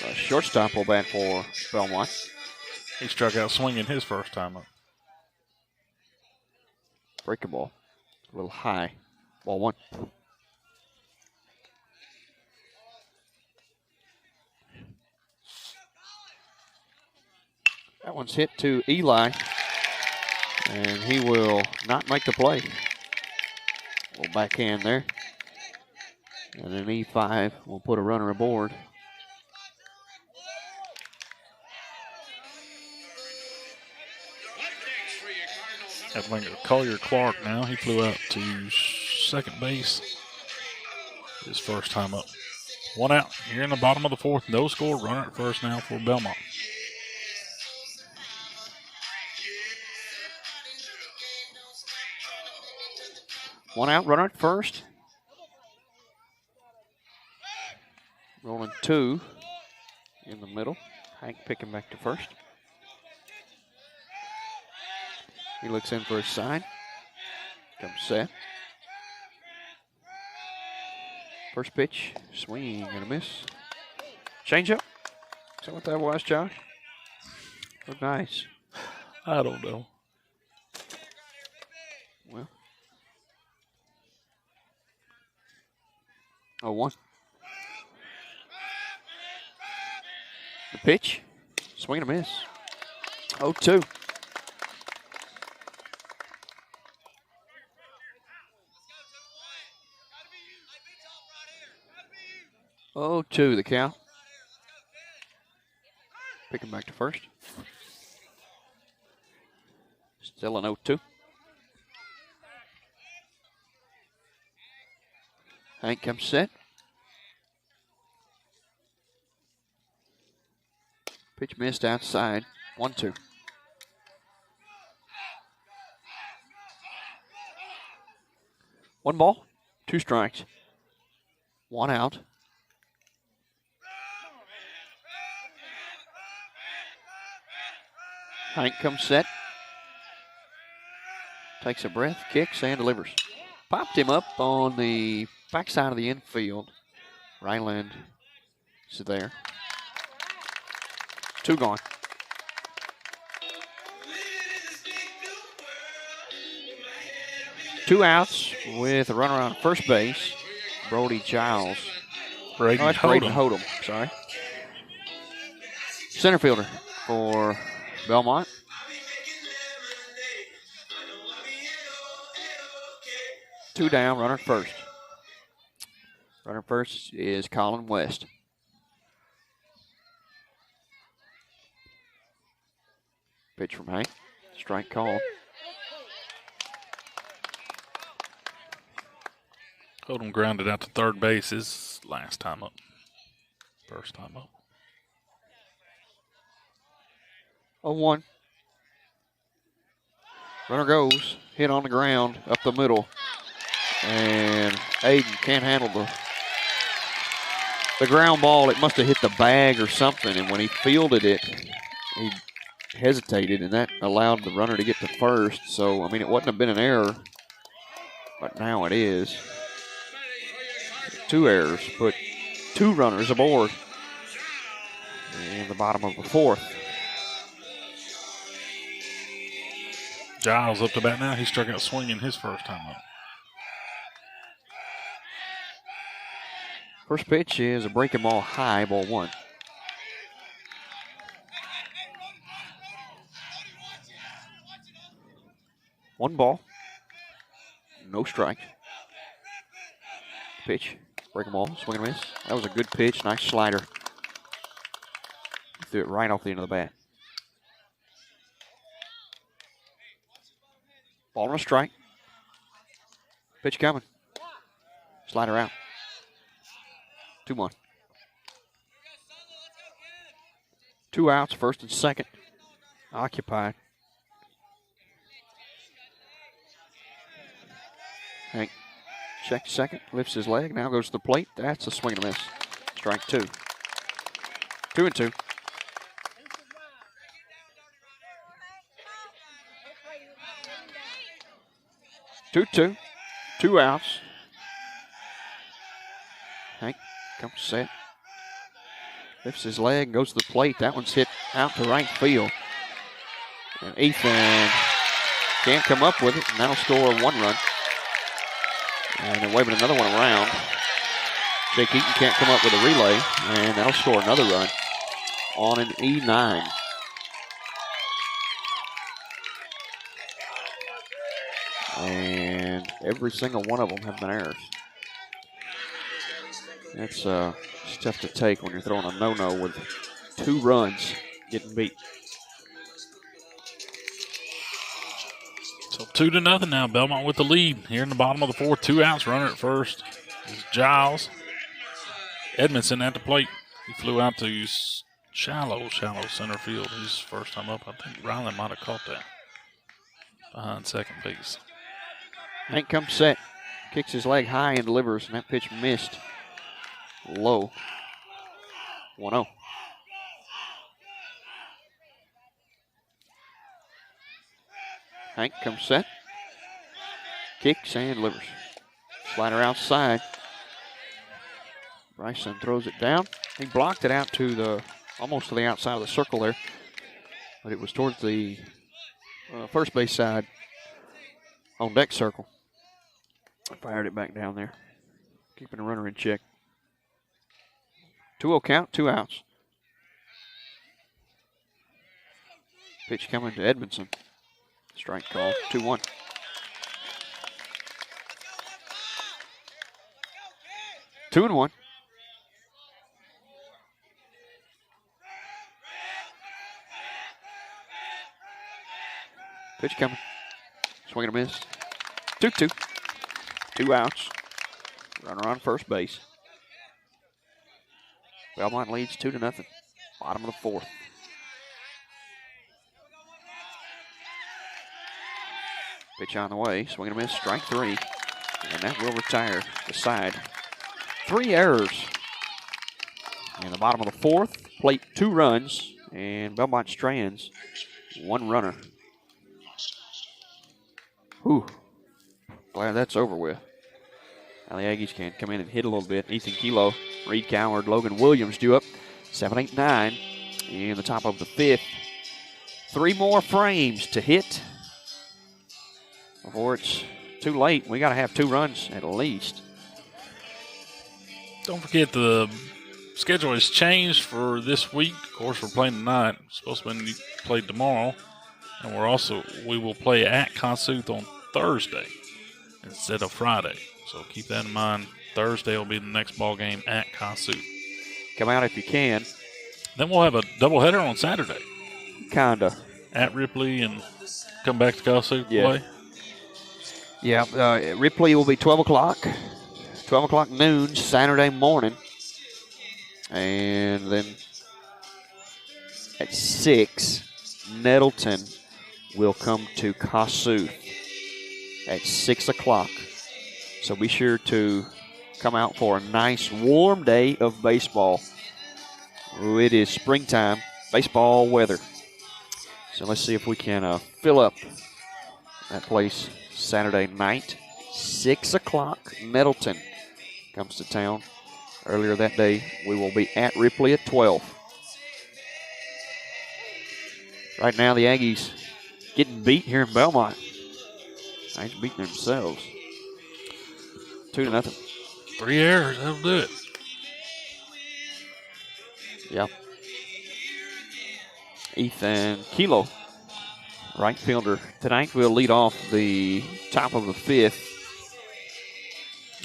A shortstop will bat for Belmont. He struck out swinging his first time up. Breaking ball. A little high. Ball 1. That one's hit to Eli, and he will not make the play. A little backhand there. And then E5 will put a runner aboard. I think it's Collier Clark now. He flew out to second base his first time up. 1 out here in the bottom of the 4th. No score. Runner at first now for Belmont. One out, runner at first. Rolling 2 in the middle. Hank picking back to first. He looks in for a sign. Comes set. First pitch, swing and a miss. Change up. Is that what that was, Josh? Looked nice. I don't know. Well. 0-1. The pitch, swing and a miss. 0-2. Oh, 2 the count. Picking back to first. Still an 0-2. Hank comes set. Pitch missed outside. 1-2. One ball, 2 strikes. 1 out. Hank comes set. Takes a breath, kicks, and delivers. popped him up on the backside of the infield. Ryland is there. 2 gone. Two outs with a runner on first base. Brody Giles. Braden Braden Hodem. Hodem. Sorry. Center fielder for Belmont. Two down, runner at first. Runner at first is Colin West. Pitch from Hank. Strike call. Hodem grounded out to third base his last time up. First time up. 0-1. Runner goes. Hit on the ground up the middle. And Aiden can't handle the ground ball. It must have hit the bag or something. And when he fielded it, he hesitated, and that allowed the runner to get to first. So, I mean, it wouldn't have been an error, but now it is. 2 errors, put 2 runners aboard in the bottom of the 4th. Giles up to bat now. He struck out swinging his first time up. First pitch is a breaking ball high, ball 1. One ball, no strike. Pitch, breaking ball, swing and miss. That was a good pitch, nice slider. Threw it right off the end of the bat. Ball on a strike. Pitch coming. Slider out. 2-1. 2 outs, first and second. Occupied. Hank checks second, lifts his leg, now goes to the plate. That's a swing and a miss. Strike 2. 2-2. Two. 2 outs. Hank comes set. Lifts his leg, goes to the plate. That one's hit out to right field. And Ethan can't come up with it, and that'll score 1 run. And they're waving another one around. Jake Eaton can't come up with a relay, and that'll score another run on an E9. And every single one of them have been errors. That's it's tough to take when you're throwing a no-no with 2 runs getting beat. So 2-0 now. Belmont with the lead here in the bottom of the 4th. 2 outs. Runner at first is Giles. Edmondson at the plate. He flew out to shallow center field his first time up. I think Ryland might have caught that behind second base. Hank comes set, kicks his leg high and delivers, and that pitch missed low. 1-0. Hank comes set, kicks and delivers. Slider outside. Bryson throws it down. He blocked it out to almost to the outside of the circle there, but it was towards the first base side on deck circle. Fired it back down there, keeping the runner in check. 2-0 count, 2 outs. Pitch coming to Edmondson. Strike call, 2-1. Two and 1. Pitch coming. Swing and a miss. 2-2. 2 outs. Runner on first base. Belmont leads 2-0. Bottom of the 4th. Pitch on the way. Swing and a miss. Strike 3. And that will retire the side. 3 errors. In the bottom of the 4th. Plate 2 runs. And Belmont strands 1 runner. Whew. glad that's over with. Now the Aggies can come in and hit a little bit. Ethan Kilo, Reed Coward, Logan Williams due up. 7, 8, 9 in the top of the 5th. 3 more frames to hit before it's too late. We got to have 2 runs at least. Don't forget the schedule has changed for this week. Of course, we're playing tonight. It's supposed to be played tomorrow. And we will play at Kossuth on Thursday instead of Friday. So keep that in mind. Thursday will be the next ball game at Kossuth. Come out if you can. Then we'll have a doubleheader on Saturday. Kinda. At Ripley and come back to Kossuth play. Yeah, Ripley will be 12 o'clock. 12 o'clock noon Saturday morning. And then at 6, Nettleton will come to Kossuth at 6 o'clock. So be sure to come out for a nice warm day of baseball. Ooh, it is springtime, baseball weather. So let's see if we can fill up that place Saturday night. 6 o'clock, Nettleton comes to town. Earlier that day, we will be at Ripley at 12. Right now, the Aggies getting beat here in Belmont. Aggies beating themselves. 2-0. 3 errors, that'll do it. Yeah. Ethan Kilo, right fielder tonight, will lead off the top of the 5th.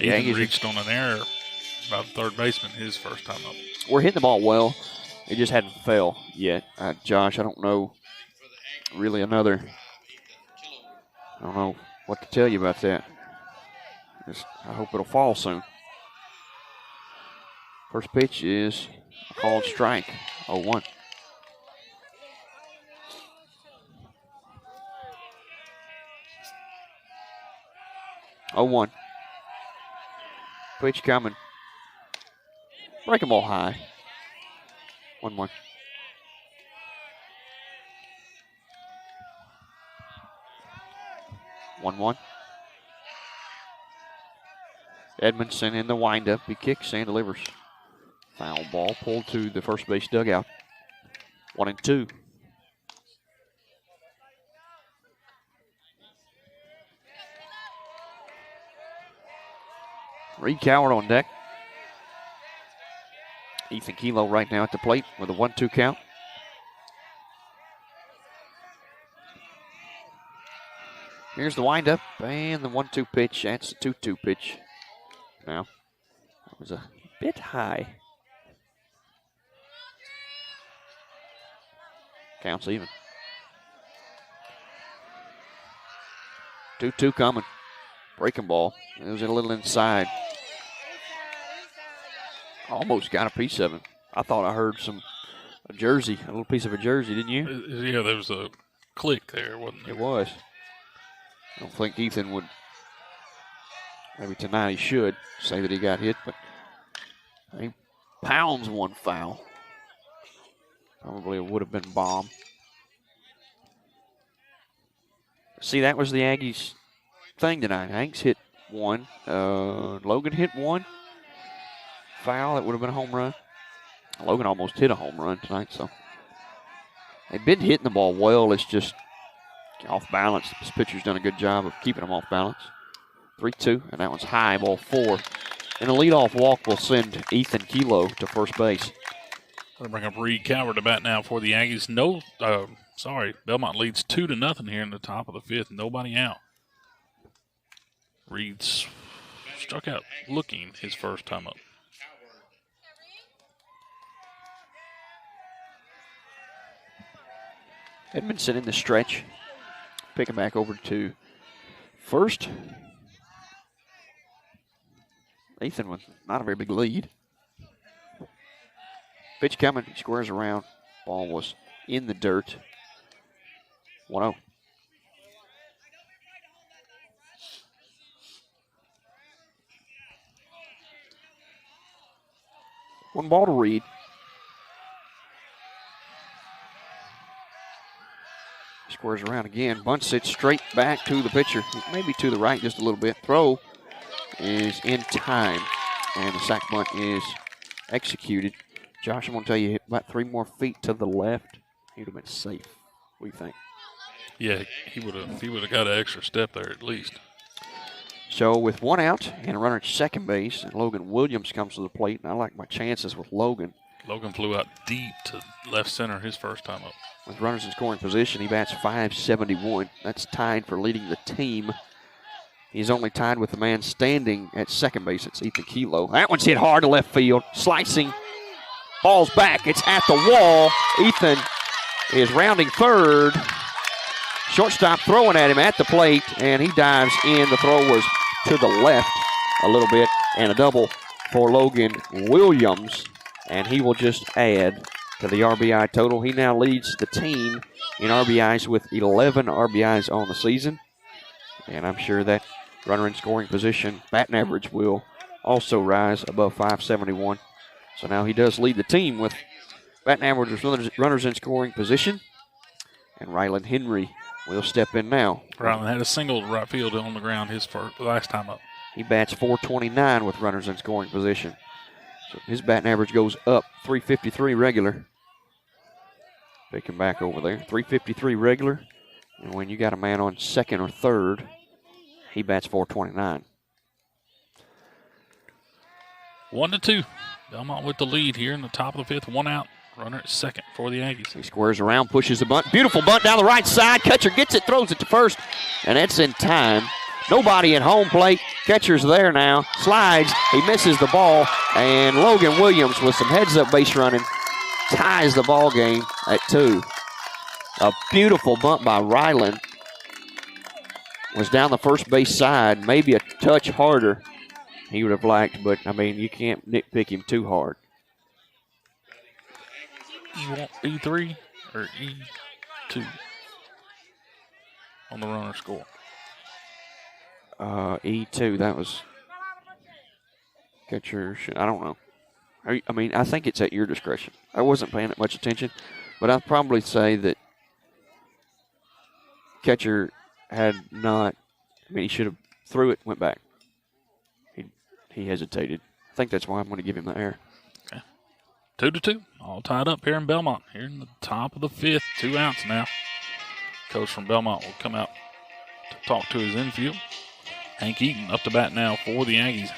Ethan reached on an error about the third baseman his first time up. We're hitting the ball well. It just hadn't fell yet. Josh, I don't know really I don't know what to tell you about that. I hope it'll fall soon. First pitch is a called strike, 0-1. Pitch coming. Breaking ball high. 1-1. Edmondson in the windup. He kicks and delivers. Foul ball pulled to the first base dugout. 1-2. Reed Coward on deck. Ethan Kilo right now at the plate with a 1-2 count. Here's the windup and the 1-2 pitch. That's the 2-2 pitch. Now, that was a bit high. Counts even. 2-2 coming. Breaking ball. It was a little inside. Almost got a piece of him. I thought I heard a jersey, a little piece of a jersey, didn't you? Yeah, there was a click there, wasn't there? It was. I don't think Ethan would. Maybe tonight he should say that he got hit, but he pounds one foul. Probably it would have been bomb. See, that was the Aggies' thing tonight. Hanks hit one. Logan hit one. Foul, that would have been a home run. Logan almost hit a home run tonight, so they've been hitting the ball well. It's just off balance. This pitcher's done a good job of keeping them off balance. 3-2, and that one's high, ball 4. And a leadoff walk will send Ethan Kilo to first base. I'll bring up Reed Coward to bat now for the Aggies. Belmont leads 2-0 here in the top of the 5th. Nobody out. Reed struck out looking his first time up. Edmondson in the stretch. Picking back over to first. Ethan with not a very big lead. Pitch coming. He squares around. Ball was in the dirt. 1-0. One ball to Reed. Squares around again. Bunts it straight back to the pitcher. Maybe to the right just a little bit. Throw is in time. And the sack bunt is executed. Josh, I'm going to tell you, about 3 more feet to the left, he would have been safe. What do you think? Yeah, he would have got an extra step there at least. So with 1 out and a runner at second base, and Logan Williams comes to the plate, and I like my chances with Logan. Logan flew out deep to left center his first time up. With runners in scoring position, he bats .571. That's tied for leading the team. He's only tied with the man standing at second base. It's Ethan Kilo. That one's hit hard to left field. Slicing. Ball's back. It's at the wall. Ethan is rounding third. Shortstop throwing at him at the plate, and he dives in. The throw was to the left a little bit, and a double for Logan Williams. And he will just add to the RBI total. He now leads the team in RBIs with 11 RBIs on the season. And I'm sure that runner in scoring position, batting average, will also rise above .571. So now he does lead the team with batting average runners in scoring position. And Rylan Henry will step in now. Rylan had a single to right field on the ground his last time up. He bats .429 with runners in scoring position. So his batting average goes up, .353 regular. Pick him back over there, .353 regular. And when you got a man on second or third, he bats .429. 1-2. Belmont with the lead here in the top of the 5th. 1 out. Runner at second for the Aggies. He squares around, pushes the bunt. Beautiful bunt down the right side. Catcher gets it, throws it to first, and it's in time. Nobody at home plate. Catcher's there now. Slides. He misses the ball, and Logan Williams with some heads-up base running ties the ball game at 2. A beautiful bunt by Ryland. Was down the first base side, maybe a touch harder he would have liked, but, I mean, you can't nitpick him too hard. You want E3 or E2 on the runner score? E2, that was catcher. I don't know. I mean, I think it's at your discretion. I wasn't paying it much attention, but I'd probably say that catcher had not, I mean, he should have threw it, went back. He hesitated. I think that's why I'm going to give him the error. Okay. 2-2. All tied up here in Belmont. Here in the top of the 5th. 2 outs now. Coach from Belmont will come out to talk to his infield. Hank Eaton up to bat now for the Aggies.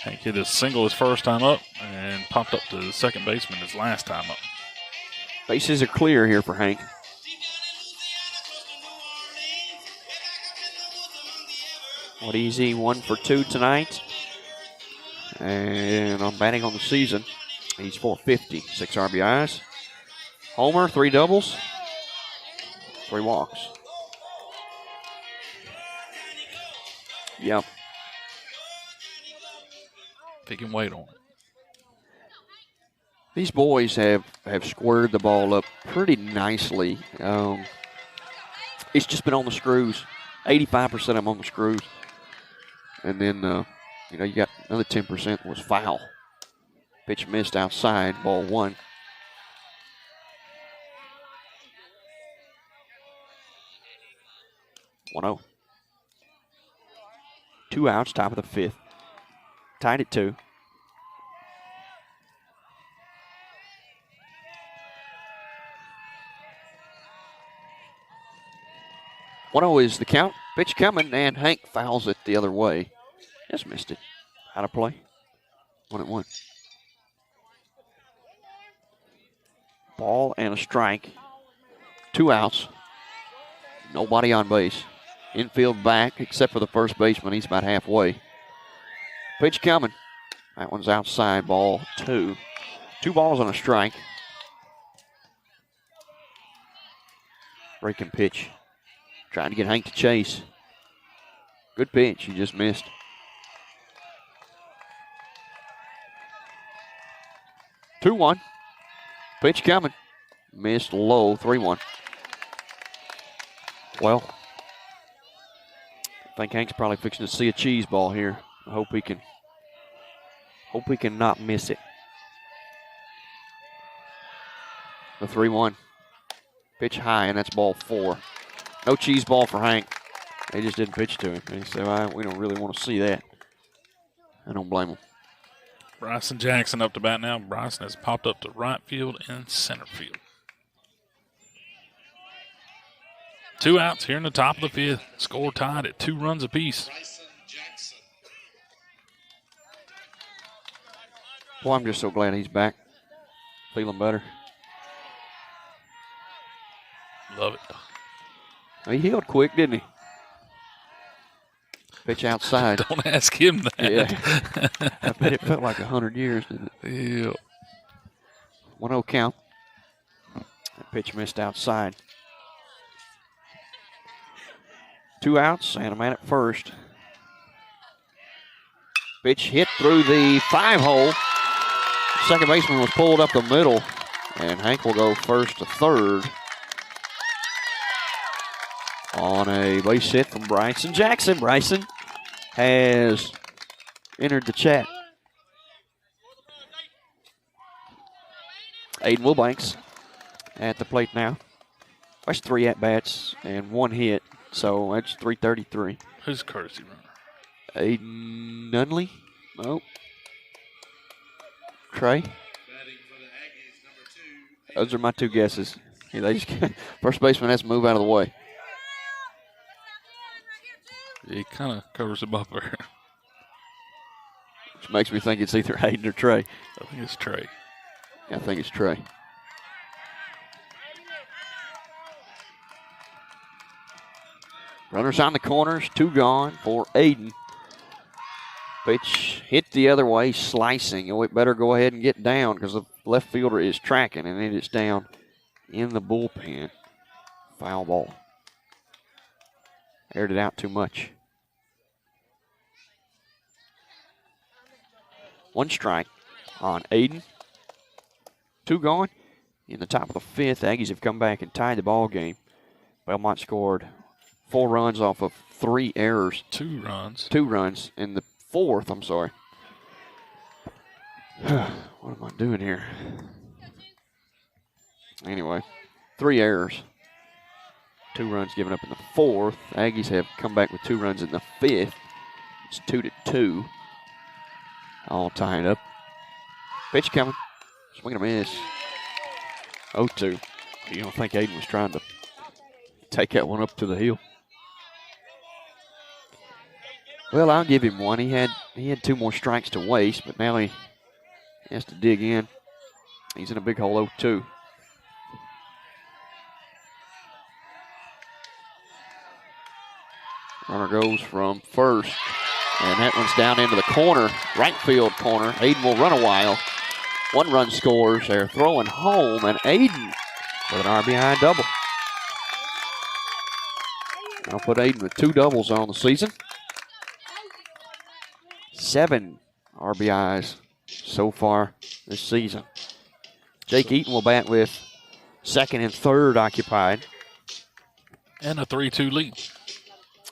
Hank hit a single his first time up and popped up to the second baseman his last time up. Bases are clear here for Hank. What easy, 1 for 2 tonight. And I'm batting on the season. He's .450, 6 RBIs. Homer, 3 doubles, 3 walks. Yep. He can wait on it. These boys have squared the ball up pretty nicely. It's just been on the screws. 85% of them on the screws. And then, you got another 10% was foul. Pitch missed outside, ball 1. (1-0). 2 outs, top of the 5th. Tied at 2. (1-0) is the count. Pitch coming, and Hank fouls it the other way. Just missed it. Out of play. 1-1. Ball and a strike. 2 outs. Nobody on base. Infield back, except for the first baseman. He's about halfway. Pitch coming. That one's outside, ball 2. 2 balls on a strike. Breaking pitch. Trying to get Hank to chase. Good pitch. He just missed. (2-1). Pitch coming. Missed low. 3-1. Well, I think Hank's probably fixing to see a cheese ball here. I hope he can not miss it. The 3-1. Pitch high, and that's ball 4. No cheese ball for Hank. They just didn't pitch to him. And he said, well, we don't really want to see that. I don't blame him. Bryson Jackson up to bat now. Bryson has popped up to right field and center field. 2 outs here in the top of the 5th. Score tied at 2 runs apiece. Boy, I'm just so glad he's back. Feeling better. Love it. He healed quick, didn't he? Pitch outside. Don't ask him that. Yeah. I bet it felt like 100 years, didn't it? Yeah. 1-0 count. That pitch missed outside. 2 outs and a man at first. Pitch hit through the 5-hole. Second baseman was pulled up the middle, and Hank will go first to third on a base hit from Bryson Jackson. Bryson has entered the chat. Aiden Wilbanks at the plate now. That's 3 at-bats and 1 hit, so that's 333. Who's courtesy runner? Aiden Nunley? Nope. Trey? Those are my 2 guesses. Yeah, they just first baseman has to move out of the way. He kind of covers the bumper. Which makes me think it's either Aiden or Trey. I think it's Trey. I think it's Trey. Runners on the corners, 2 gone for Aiden. Pitch hit the other way, slicing. Oh, it better go ahead and get down because the left fielder is tracking, and it is down in the bullpen. Foul ball. Aired it out too much. 1 strike on Aiden. 2 gone. In the top of the 5th, Aggies have come back and tied the ball game. Belmont scored 4 runs off of 3 errors. 2 runs. 2 runs in the 4th, I'm sorry. What am I doing here? Anyway, 3 errors. 2 runs given up in the 4th. Aggies have come back with 2 runs in the 5th. It's 2-2. All tied up. Pitch coming. Swing and a miss. 0-2. You don't think Aiden was trying to take that one up to the hill? Well, I'll give him one. He had 2 more strikes to waste, but now he has to dig in. He's in a big hole 0-2. Runner goes from first, and that one's down into the corner, right field corner. Aiden will run a while. 1 run scores. They're throwing home, and Aiden with an RBI double. I'll put Aiden with 2 doubles on the season. 7 RBIs so far this season. Jake Eaton will bat with 2nd and 3rd occupied. And a 3-2 lead.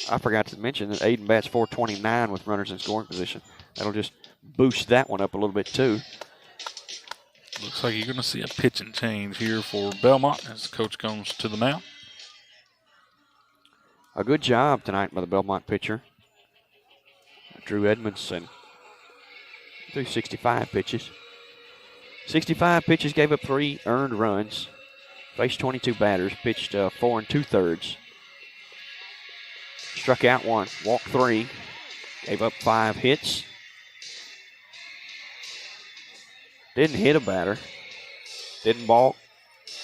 I forgot to mention that Aiden bats .429 with runners in scoring position. That'll just boost that one up a little bit too. Looks like you're going to see a pitching change here for Belmont as the coach comes to the mound. A good job tonight by the Belmont pitcher, Drew Edmondson. Threw 65 pitches. 65 pitches, gave up 3 earned runs. Faced 22 batters, pitched 4 2/3. Struck out 1, walked 3, gave up 5 hits. Didn't hit a batter. Didn't balk.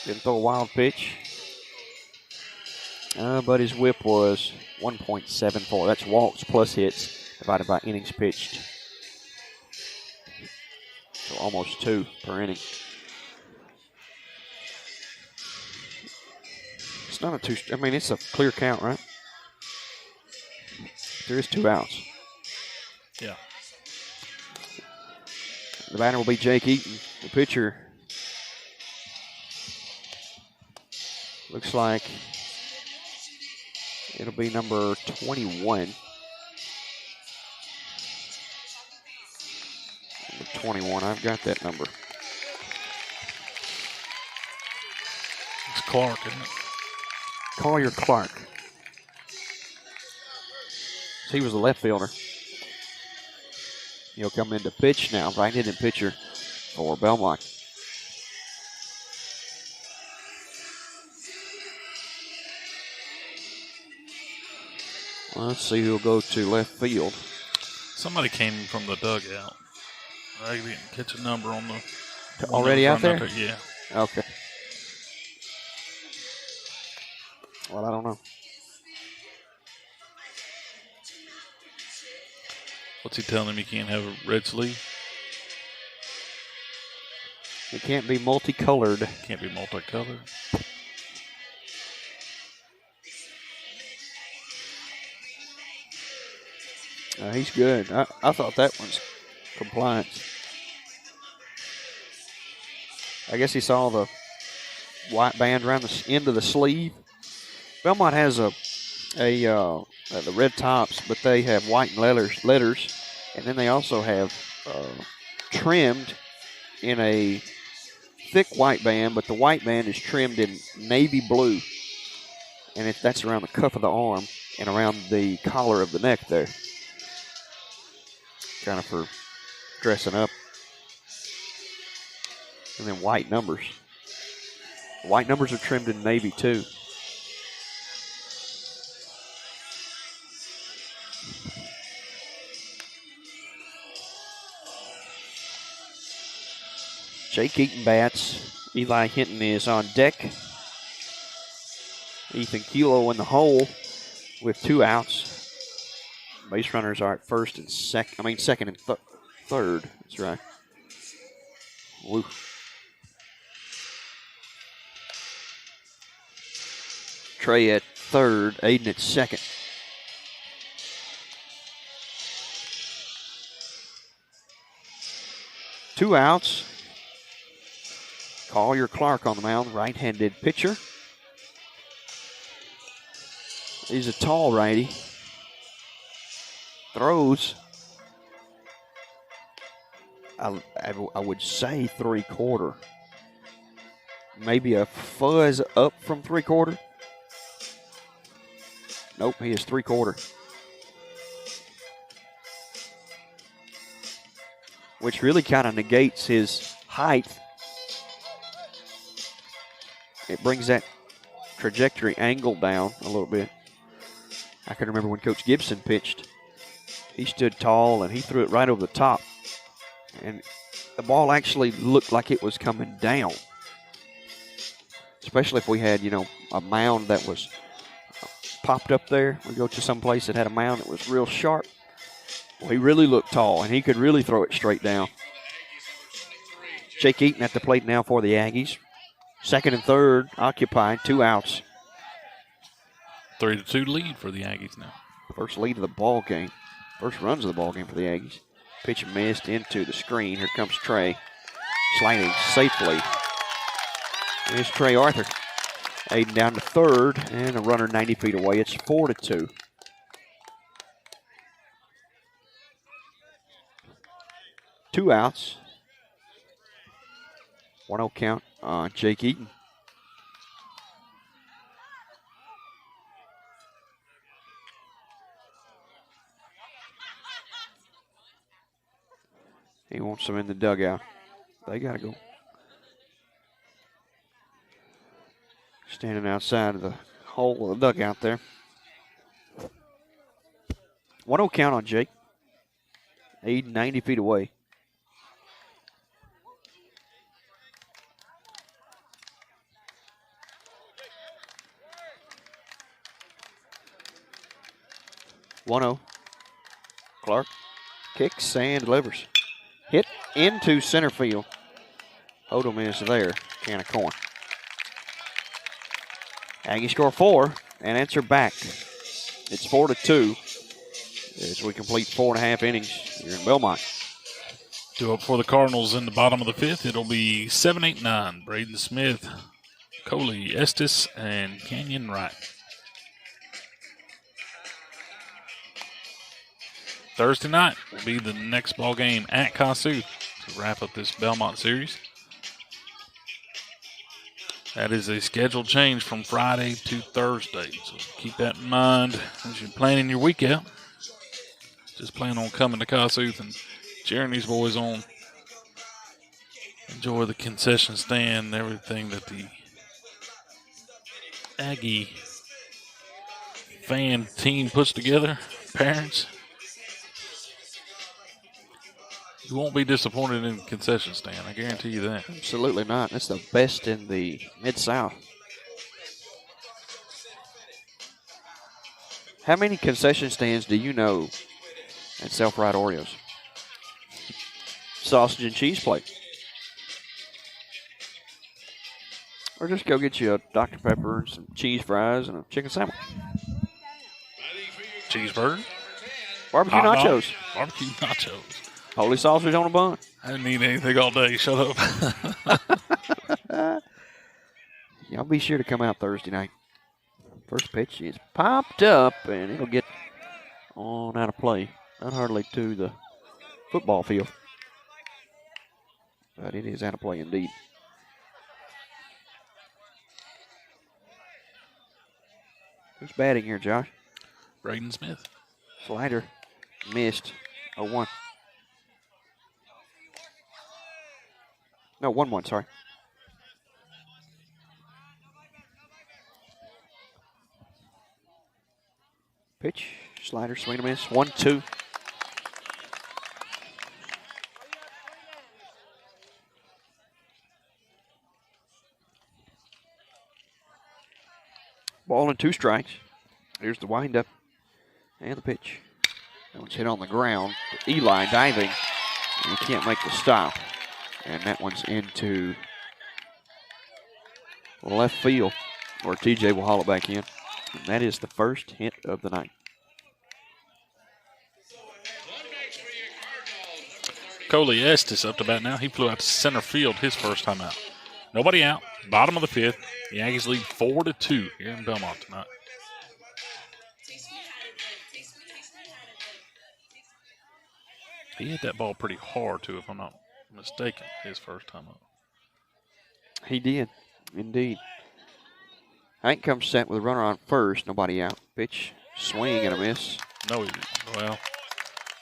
Didn't throw a wild pitch. But his whip was 1.74. That's walks plus hits divided by innings pitched. So almost 2 per inning. It's not a 2. I mean, it's a clear count, right? There is 2 outs. Yeah. The batter will be Jake Eaton. The pitcher looks like it'll be number 21. Number 21, I've got that number. It's Clark, isn't it? Collier Clark. He was a left fielder. He'll come into pitch now, right-handed pitcher for Belmont. Well, let's see who'll go to left field. Somebody came from the dugout. I didn't catch a number on the. Already out there? Yeah. Okay. Well, I don't know. What's he telling him? He can't have a red sleeve? It can't be multicolored. Can't be multicolored. He's good. I thought that one's compliance. I guess he saw the white band around the end of the sleeve. Belmont has the red tops, but they have white letters, and then they also have trimmed in a thick white band, but the white band is trimmed in navy blue, and that's around the cuff of the arm and around the collar of the neck there, kind of for dressing up. And then white numbers. White numbers are trimmed in navy too. Jake Eaton bats. Eli Hinton is on deck. Ethan Kilo in the hole with 2 outs. Base runners are at second and third. That's right. Woo. Trey at third, Aiden at second. Two outs. Collier Clark on the mound, right-handed pitcher. He's a tall righty. Throws, I would say 3/4. Maybe a fuzz up from 3/4. Nope, he is 3/4. Which really kind of negates his height. It brings that trajectory angle down a little bit. I can remember when Coach Gibson pitched. He stood tall and he threw it right over the top. And the ball actually looked like it was coming down. Especially if we had, a mound that was popped up there. We go to some place that had a mound that was real sharp. Well, he really looked tall and he could really throw it straight down. Jake Eaton at the plate now for the Aggies. Second and third occupied, 2 outs. 3-2 lead for the Aggies now. First lead of the ball game. First runs of the ball game for the Aggies. Pitch missed into the screen. Here comes Trey. Sliding safely. Here's Trey Arthur. Aiden down to third and a runner 90 feet away. It's 4-2. Two outs. 1-0 count on Jake Eaton. He wants them in the dugout. They got to go. Standing outside of the hole of the dugout there. 1-0 count on Jake. Aiden 90 feet away. Clark kicks and delivers. Hit into center field. Odom is there. Can of corn. Aggies score 4 and answer back. It's 4-2 as we complete 4.5 innings here in Belmont. 2 up for the Cardinals in the bottom of the 5th. It'll be 7, 8, 9. Braden Smith, Coley Estes, and Canyon Wright. Thursday night will be the next ball game at Kossuth to wrap up this Belmont series. That is a scheduled change from Friday to Thursday. So keep that in mind as you're planning your week out. Just plan on coming to Kossuth and cheering these boys on. Enjoy the concession stand and everything that the Aggie fan team puts together. Parents, you won't be disappointed in the concession stand. I guarantee you that. Absolutely not. That's the best in the Mid-South. How many concession stands do you know at Self-Ride Oreos? Sausage and cheese plate. Or just go get you a Dr. Pepper and some cheese fries and a chicken sandwich. Cheeseburger. Barbecue Hot dog. nachos. Barbecue nachos. Holy sausage on a bun. I didn't eat anything all day. Shut up. Y'all be sure to come out Thursday night. First pitch is popped up, and it'll get on out of play. Not hardly to the football field. But it is out of play indeed. Who's batting here, Josh? Braden Smith. Slider missed. 0-1. No, 1-1, sorry. Pitch, slider, swing and miss. 1-2. Ball and 2 strikes. Here's the windup and the pitch. That one's hit on the ground. Eli diving. And he can't make the stop. And that one's into left field, where TJ will haul it back in. And that is the first hit of the night. Coley Estes up to bat now. He flew out to center field his first time out. Nobody out. Bottom of the 5th. The Aggies lead 4-2 here in Belmont tonight. He hit that ball pretty hard, too, if I'm not mistaken, his first time up. He did, indeed. Hank comes set with a runner on first, nobody out. Pitch, swing and a miss. No,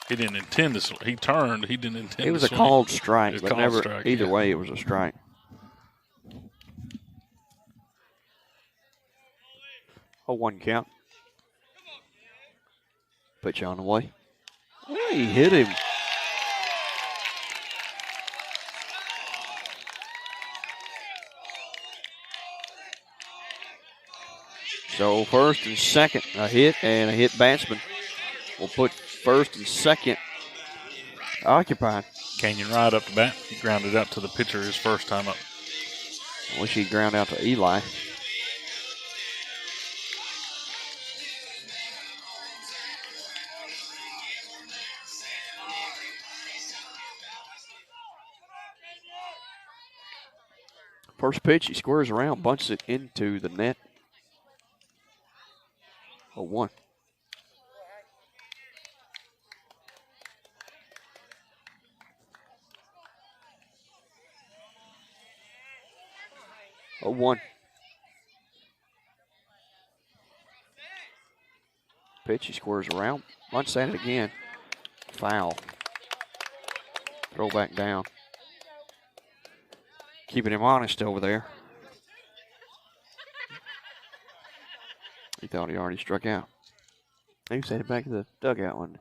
he didn't intend to swing. He turned. He didn't intend to swing. It was a called strike, It was but called never, strike, either yeah. way, it was a strike. A 1 count. Pitch on the way. Oh, he hit him. So first and second, a hit and a hit batsman. We'll put first and second occupied. Canyon right up to bat. He grounded out to the pitcher his first time up. I wish he'd ground out to Eli. First pitch, he squares around, bunts it into the net. 0-1. Oh, 1. Pitch, he squares around, bunts at it again. Foul. Throw back down. Keeping him honest over there. He thought he already struck out. He was headed back to the dugout one.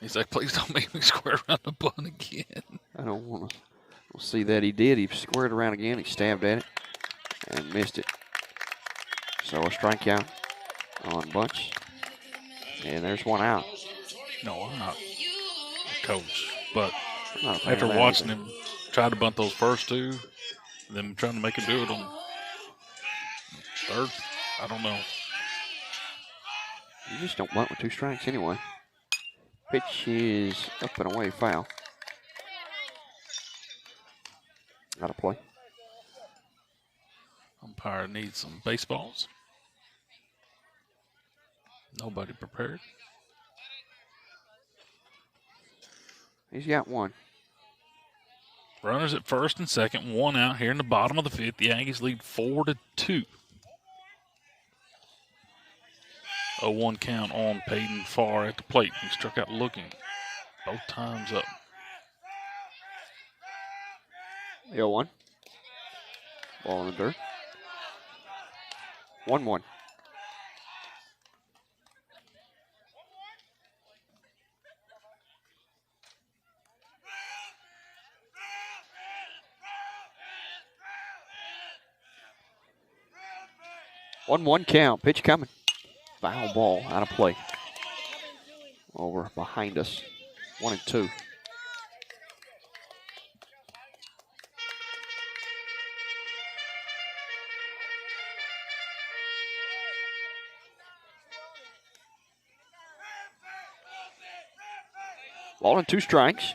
He's like, please don't make me square around the bun again. I don't want to. We'll see that he did. He squared around again. He stabbed at it and missed it. So a strikeout on Bunch. And there's one out. No, I'm not a coach. But I'm not a fan after of that watching either. him try to bunt those first 2, them trying to make him do it on third, I don't know. You just don't bunt with 2 strikes anyway. Pitch is up and away, foul. Out of play. Umpire needs some baseballs. Nobody prepared. He's got one. Runners at first and second, 1 out here in the bottom of the 5th. The Aggies lead 4-2. 0-1 count on Peyton Farr at the plate. He struck out looking both times up. 0-1. Ball in the dirt. 1-1. One count. Pitch coming. Foul ball out of play. Over behind us. 1-2. Ball and 2 strikes.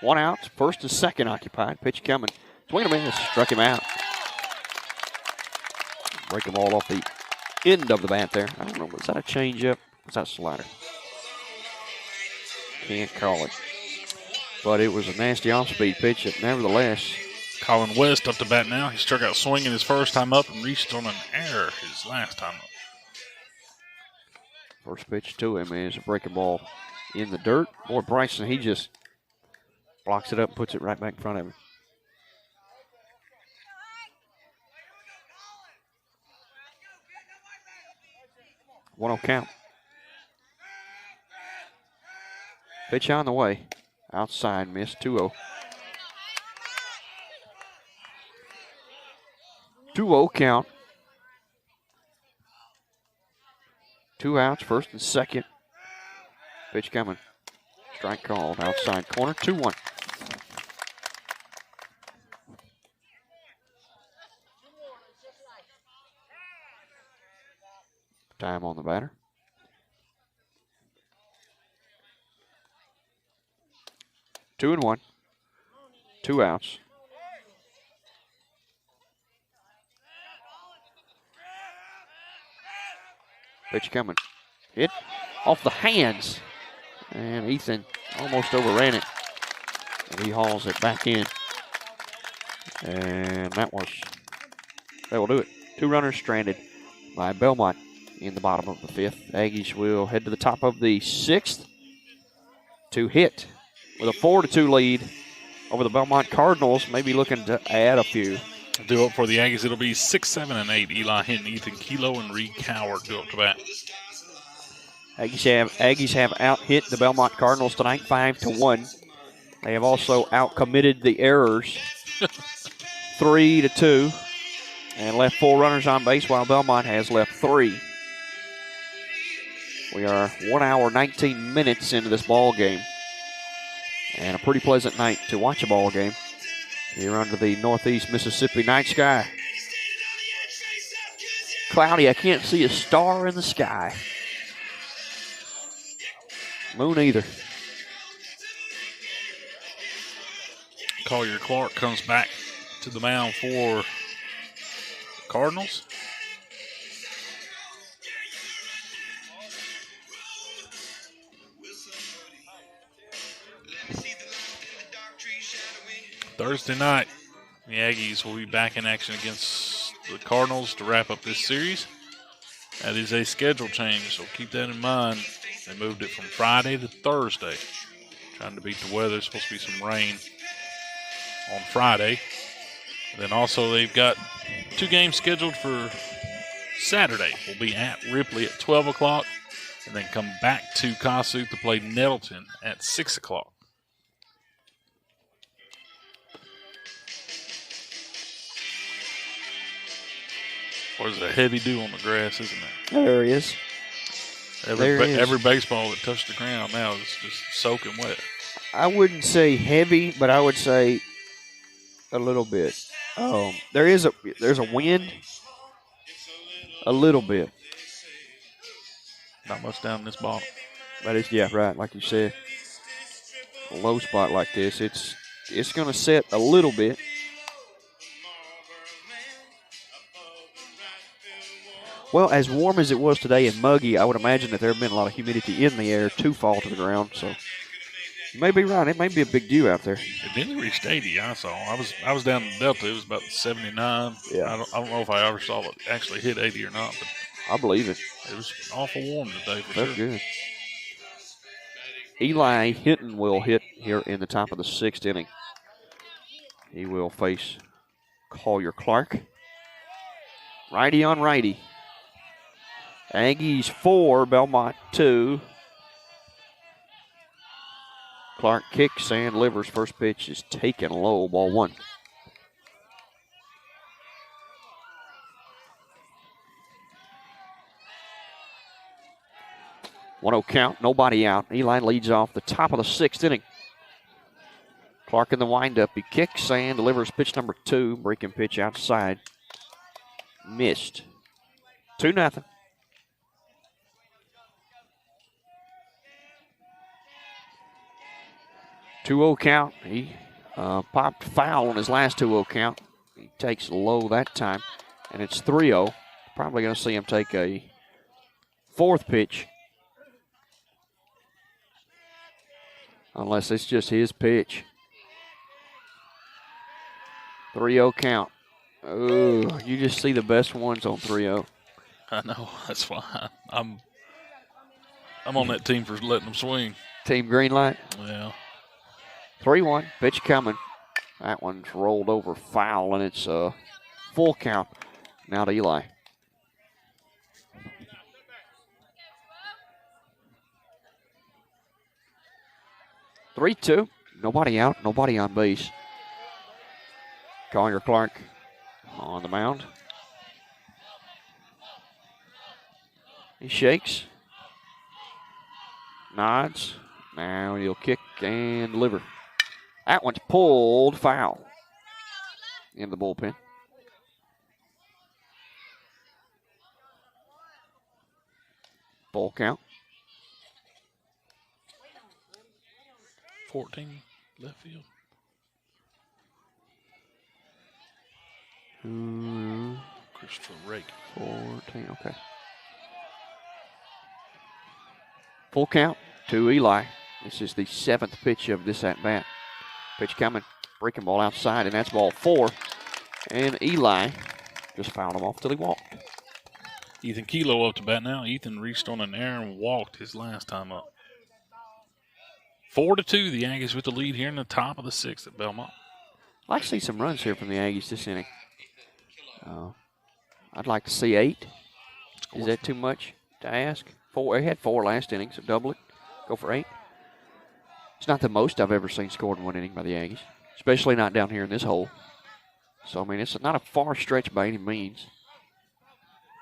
1 out. First and second occupied. Pitch coming. Swing and a miss. Struck him out. Break the ball off the end of the bat there. I don't know. Was that a changeup? Was that a slider? Can't call it. But it was a nasty off-speed pitch. Nevertheless, Colin West up to bat now. He struck out swinging his first time up and reached on an error his last time up. First pitch to him is a breaking ball in the dirt. Boy, Bryson, he just blocks it up and puts it right back in front of him. 1-0 count. Pitch on the way. Outside, miss. 2-0. 2-0 count. 2 outs, first and second. Pitch coming. Strike called. Outside corner. 2-1. Time on the batter. Two and 1. 2 outs. Pitch coming. Hit off the hands. And Ethan almost overran it. And he hauls it back in. And that will do it. 2 runners stranded by Belmont in the bottom of the 5th. Aggies will head to the top of the 6th to hit with a 4-2 lead over the Belmont Cardinals. Maybe looking to add a few. Do up for the Aggies. It'll be 6, 7, and 8. Eli Hinton, Ethan Kilo, and Reed Coward go up to bat. Aggies have out-hit the Belmont Cardinals tonight 5-1. They have also out-committed the errors 3-2 and left 4 runners on base while Belmont has left 3. We are 1 hour, 19 minutes into this ball game. And a pretty pleasant night to watch a ball game here under the northeast Mississippi night sky. Cloudy, I can't see a star in the sky. Moon either. Collier Clark comes back to the mound for Cardinals. Thursday night, the Aggies will be back in action against the Cardinals to wrap up this series. That is a schedule change, so keep that in mind. They moved it from Friday to Thursday, trying to beat the weather. There's supposed to be some rain on Friday. And then also they've got 2 games scheduled for Saturday. We'll be at Ripley at 12 o'clock and then come back to Kossuth to play Nettleton at 6 o'clock. There's a heavy dew on the grass, isn't there? There he is. Every baseball that touched the ground now is just soaking wet. I wouldn't say heavy, but I would say a little bit. There's a wind, a little bit. Not much down this bottom. But it's, yeah, right, like you said, a low spot like this, it's going to set a little bit. Well, as warm as it was today and muggy, I would imagine that there have been a lot of humidity in the air to fall to the ground. So You may be right. It may be a big dew out there. It nearly reached 80. I saw. I was down in Delta. It was about 79. Yeah. I don't know if I ever saw it actually hit 80 or not, but I believe it. it was awful warm today for Felt sure. good. Eli Hinton will hit here in the top of the 6th inning. He will face Collier Clark. Righty on righty. Aggies 4, Belmont 2. Clark kicks and delivers. First pitch is taken low, ball 1. 1-0 count, nobody out. Eli leads off the top of the 6th inning. Clark in the windup. He kicks and delivers pitch number 2. Breaking pitch outside. Missed. 2-0. Two-0 count. He popped foul on his last 2-0 count. He takes low that time, and it's 3-0. Probably going to see him take a 4th pitch. Unless it's just his pitch. 3-0 count. Oh, you just see the best ones on 3-0. I know. That's why I'm on that team for letting them swing. Team green light. Yeah. 3-1. Pitch coming. That one's rolled over foul, and it's a full count. Now to Eli. Three-two. Nobody out. Nobody on base. Collier Clark on the mound. He shakes. Nods. Now he'll kick and deliver. That one's pulled foul in the bullpen. Full count. 14 left field. Christopher Rake. 14, okay. Full count to Eli. This is the 7th pitch of this at-bat. Pitch coming, breaking ball outside, and that's ball 4. And Eli just fouled him off till he walked. Ethan Kilo up to bat now. Ethan reached on an error and walked his last time up. 4-2, the Aggies with the lead here in the top of the 6th at Belmont. I'd like to see some runs here from the Aggies this inning. I'd like to see 8. Is that too much to ask? 4. They had 4 last inning, so double it. Go for 8. It's not the most I've ever seen scored in one inning by the Aggies, especially not down here in this hole. So, I mean, it's not a far stretch by any means.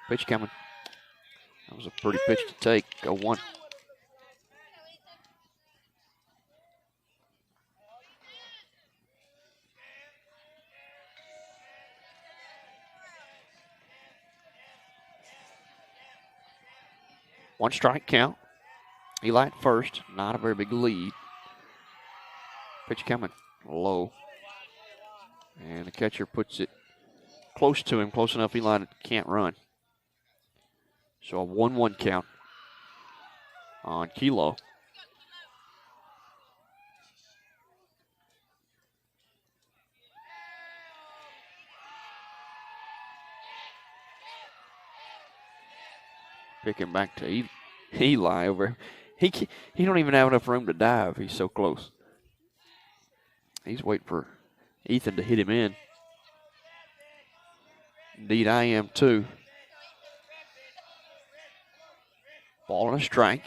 Pitch coming. That was a pretty pitch to take. Go 1. One strike count. Eli at first. Not a very big lead. Pitch coming low. And the catcher puts it close to him, close enough Eli can't run. So a 1-1 count on Kilo. Picking back to Eli over. He don't even have enough room to dive. He's so close. He's waiting for Ethan to hit him in. Indeed, I am too. Ball and a strike.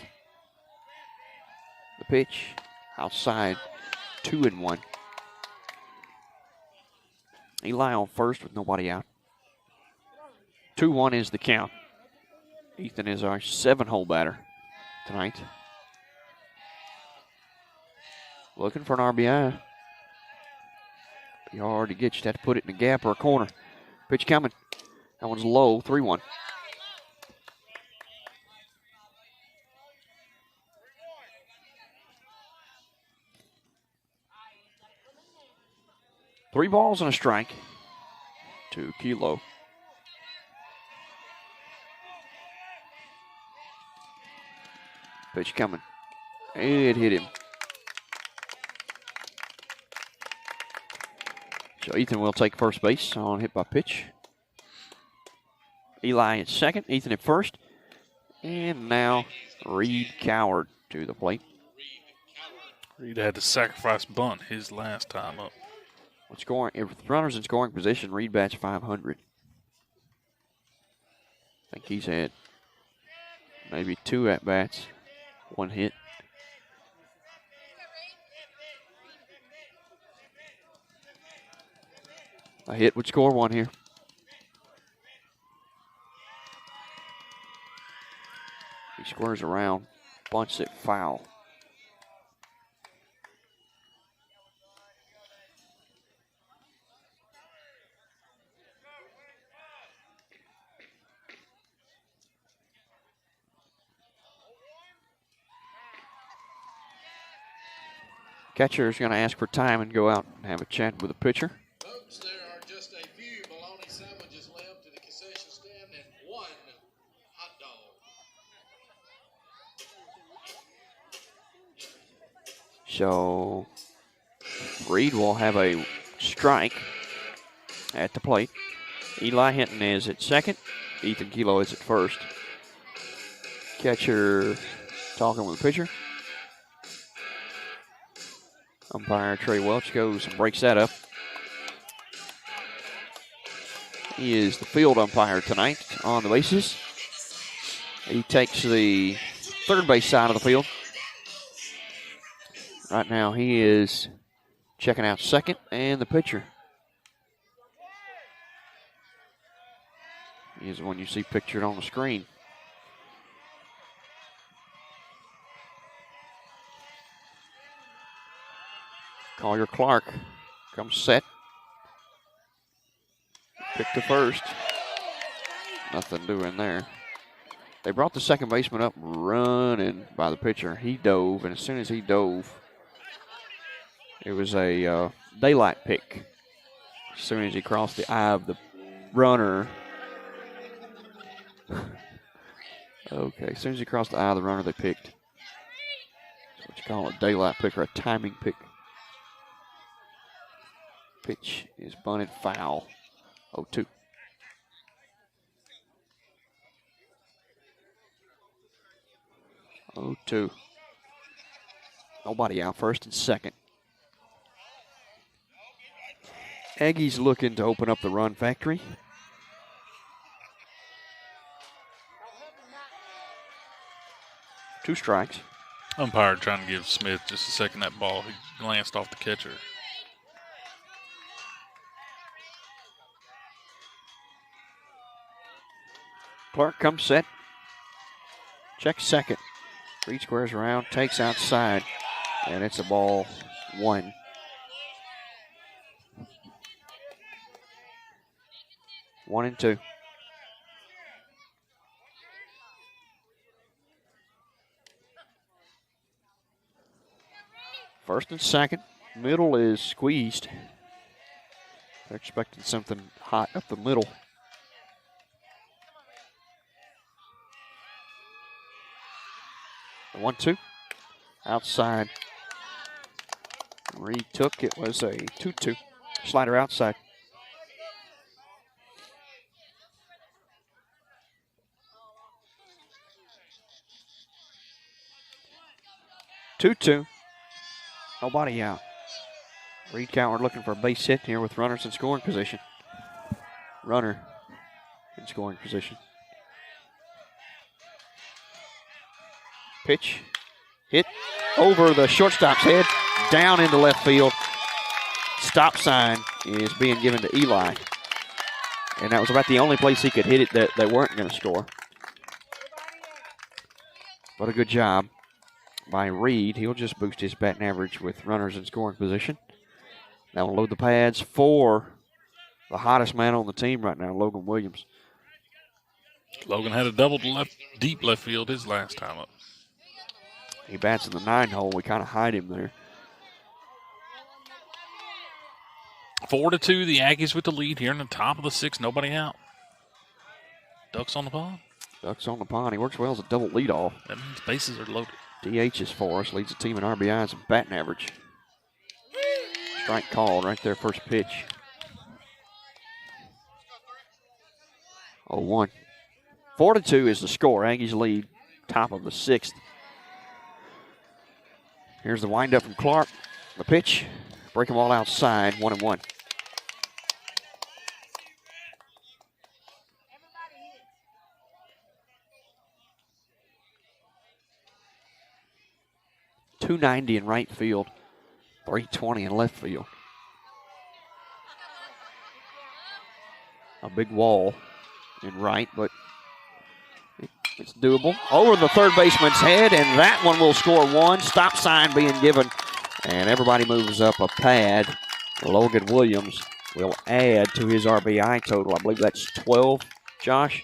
The pitch outside, 2-1. Eli on first with nobody out. 2-1 is the count. Ethan is our 7-hole batter tonight. Looking for an RBI. Be hard to get. You have to put it in a gap or a corner. Pitch coming. That one's low, 3-1. Three balls and a strike to Kilo. Pitch coming. It hit him. So Ethan will take first base on hit by pitch. Eli at second, Ethan at first. And now Reed Coward to the plate. Reed had to sacrifice bunt his last time up. With runners in scoring position, Reed bats .500. I think he's had maybe 2 at-bats, 1 hit. A hit would score 1 here. He squares around, bunts it foul. Catcher is going to ask for time and go out and have a chat with the pitcher. Folks, there are just a few bologna sandwiches left in the concession stand and 1 hot dog. So Reed will have a strike at the plate. Eli Hinton is at second. Ethan Kilo is at first. Catcher talking with the pitcher. Umpire Trey Welch goes and breaks that up. He is the field umpire tonight on the bases. He takes the third base side of the field. Right now he is checking out second and the pitcher. He is the one you see pictured on the screen. Collier Clark comes set. Pick to first. Nothing doing there. They brought the second baseman up running by the pitcher. He dove, and as soon as he dove, it was a daylight pick. As soon as he crossed the eye of the runner. Okay, as soon as he crossed the eye of the runner, they picked. That's what you call a daylight pick or a timing pick. Pitch is bunted foul. 0-2. Nobody out, first and second. Aggies looking to open up the run factory. Two strikes. Umpire trying to give Smith just a second that ball. He glanced off the catcher. Clark comes set. Checks second. Reed squares around, takes outside, and it's a ball 1. One and 2. First and second. Middle is squeezed. They're expecting something hot up the middle. The 1-2. Outside. Reed took. It was a 2-2. Slider outside. Two. Nobody out. Reed Coward looking for a base hit here with runners in scoring position. Runner in scoring position. Pitch. Hit over the shortstop's head. Down into left field. Stop sign is being given to Eli. And that was about the only place he could hit it that they weren't going to score. But a good job by Reed. He'll just boost his batting average with runners in scoring position. Now we'll load the pads for the hottest man on the team right now, Logan Williams. Logan had a double to deep left field his last time up. He bats in the 9 hole. We kind of hide him there. 4-2, the Aggies with the lead here in the top of the 6th. Nobody out. Ducks on the pond. Ducks on the pond. He works well as a double leadoff. That means bases are loaded. DH is for us. Leads the team in RBIs and batting average. Strike called right there, first pitch. 0-1. 4-2 is the score. Aggies lead, top of the 6th. Here's the windup from Clark. The pitch. Break them all outside. 1-1. .290 in right field. .320 in left field. A big wall in right, but it's doable. Over the third baseman's head, and that one will score 1. Stop sign being given, and everybody moves up a pad. Logan Williams will add to his RBI total. I believe that's 12. Josh?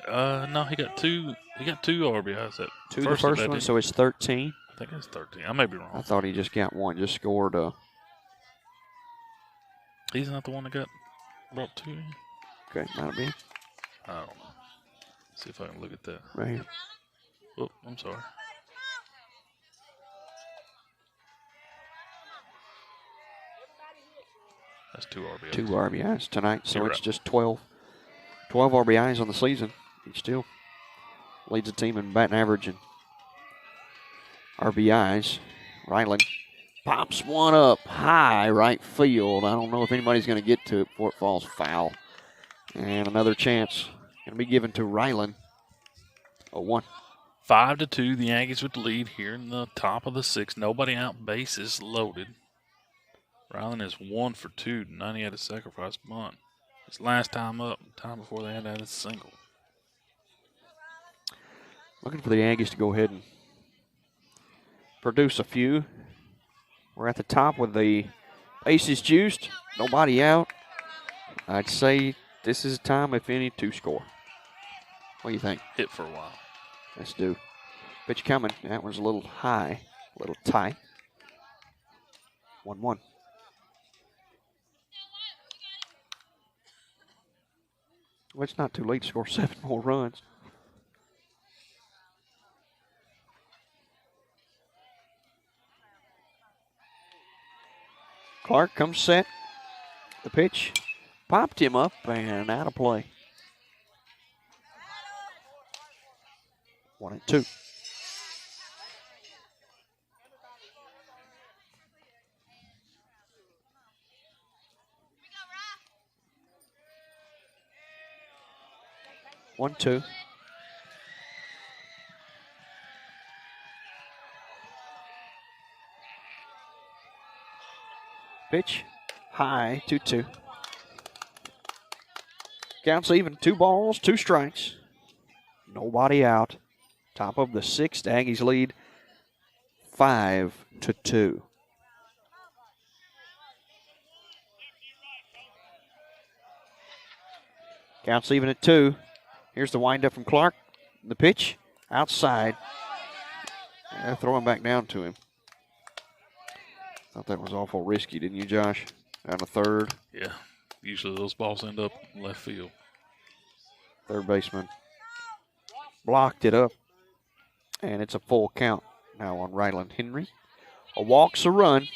No, he got two. He got 2 RBIs. That Two the first one, so it's 13. I think it's 13. I may be wrong. I thought he just got 1. Just scored. He's not the one that got brought 2. Okay, might be I don't know. See if I can look at that. right here. Oh, I'm sorry. That's 2 RBIs. 2 RBIs tonight, so You're it's right. just 12. 12 RBIs on the season. He still leads the team in batting average and RBIs. Ryland pops one up high right field. I don't know if anybody's going to get to it before it falls foul. And another chance going to be given to Ryland. 0-1. 5-2. The Aggies with the lead here in the top of the 6th. Nobody out. Bases loaded. Ryland is 1 for 2. Tonight he had a sacrifice bunt. His last time up, the time before they had a single. Looking for the Aggies to go ahead and produce a few. We're at the top with the bases juiced. Nobody out. I'd say this is a time, if any, to score. What do you think? Hit for a while. Let's do. Pitch coming. That one's a little high, a little tight. 1-1. Well, it's not too late to score 7 more runs. Clark comes set. The pitch popped him up and out of play. 1-2. One, two. Pitch high, 2-2. Counts even. 2 balls, 2 strikes. Nobody out. Top of the 6th. Aggies lead 5-2. Counts even at 2. Here's the windup from Clark. The pitch outside. They're throwing back down to him. Thought that was awful risky, didn't you, Josh? Down to third. Yeah. Usually those balls end up in left field. Third baseman blocked it up. And it's a full count now on Ryland Henry. A walk's a run.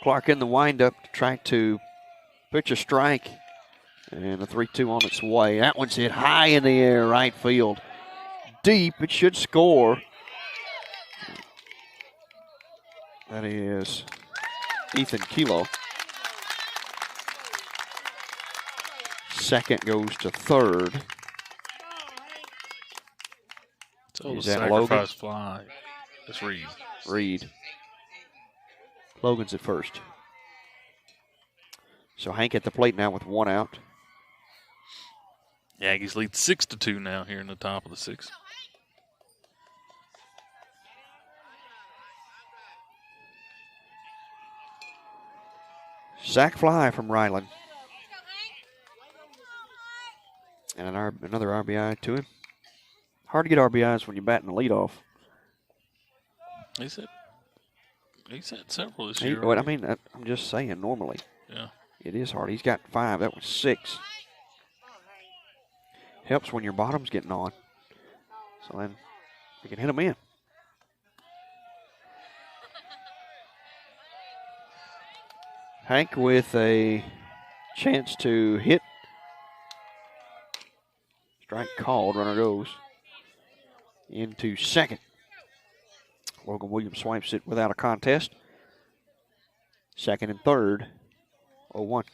Clark in the windup to try to pitch a strike. And a 3-2 on its way. That one's hit high in the air, right field. Deep, it should score. That is Ethan Kilo. Second goes to third. So the Is that Logan? sacrifice fly. That's Reed. Reed. Logan's at first. So Hank at the plate now with 1 out. The Aggies lead 6-2 now here in the top of the 6th. Sack fly from Ryland. And another RBI to him. Hard to get RBIs when you're batting the leadoff. He's had several this year. Well, I mean, I'm just saying normally. Yeah. It is hard. He's got 5. That was 6. Helps when your bottom's getting on. So then you can hit them in. Hank with a chance to hit Strike called. Runner goes into second. Logan Williams swipes it without a contest. Second and third. 0-1.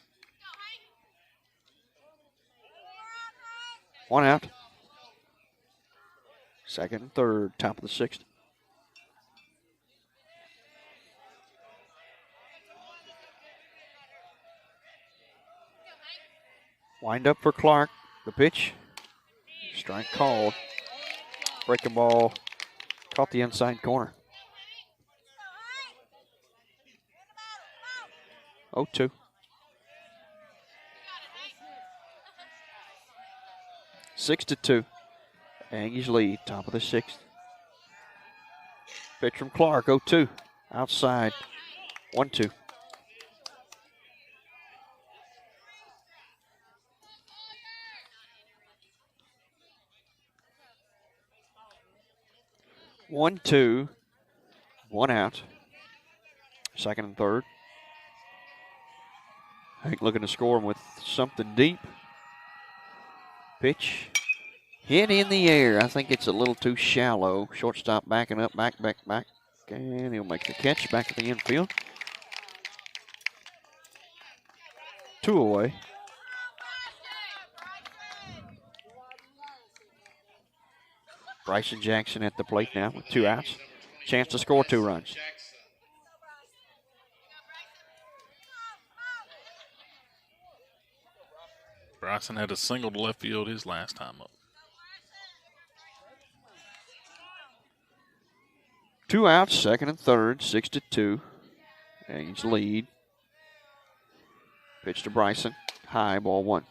One out. Second and third. Top of the sixth. Wind up for Clark. The pitch. Strike called. Breaking ball. Caught the inside corner. 0-2. Six to 2. Aggies lead. Top of the sixth. Pitch from Clark. 0-2. Outside. 1-2. One, two, one out. Second and third. Hank looking to score him with something deep. Pitch. Hit in the air. I think it's a little too shallow. Shortstop backing up, back. And he'll make the catch back at the infield. 2 away. Bryson Jackson at the plate now with 2 outs. Chance to score 2 runs. Bryson had a single to left field his last time up. 2 outs, second and third, 6 to 2. Aggies lead. Pitch to Bryson. High, ball 1.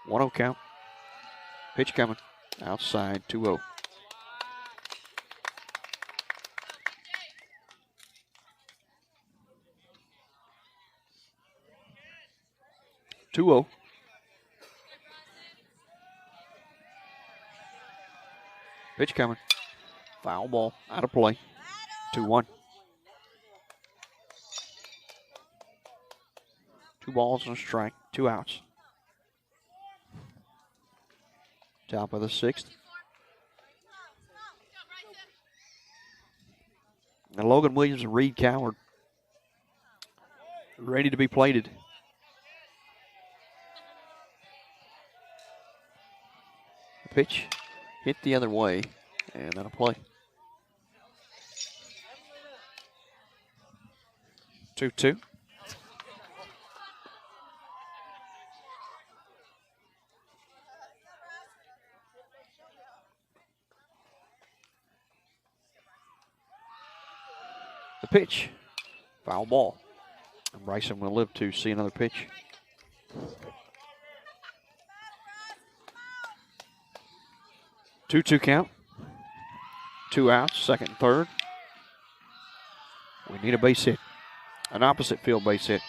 One-0 count. Pitch coming. Outside, 2-0. Pitch coming. Foul ball. Out of play. 2-1. 2 balls and a strike. 2 outs. Top of the sixth. And Logan Williams and Reed Coward ready to be plated. The pitch hit the other way, and that'll play. 2-2. The pitch, foul ball. And Bryson will live to see another pitch. Two count. 2 outs, second and third. We need a base hit. An opposite field base hit.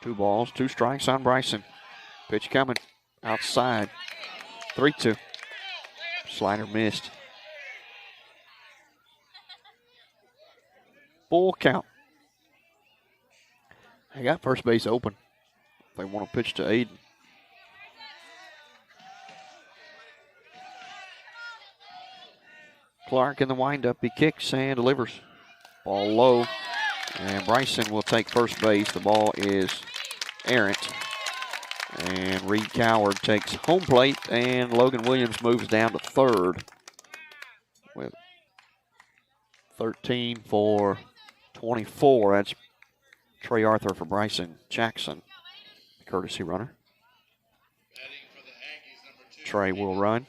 Two balls, 2 strikes on Bryson. Pitch coming. Outside. 3-2. Slider missed. Full count. They got first base open. They want to pitch to Aiden. Clark in the windup. He kicks and delivers. Ball low. And Bryson will take first base. The ball is errant. And Reed Coward takes home plate, and Logan Williams moves down to third with 13 for 24. That's Trey Arthur for Bryson Jackson, courtesy runner. Trey will run.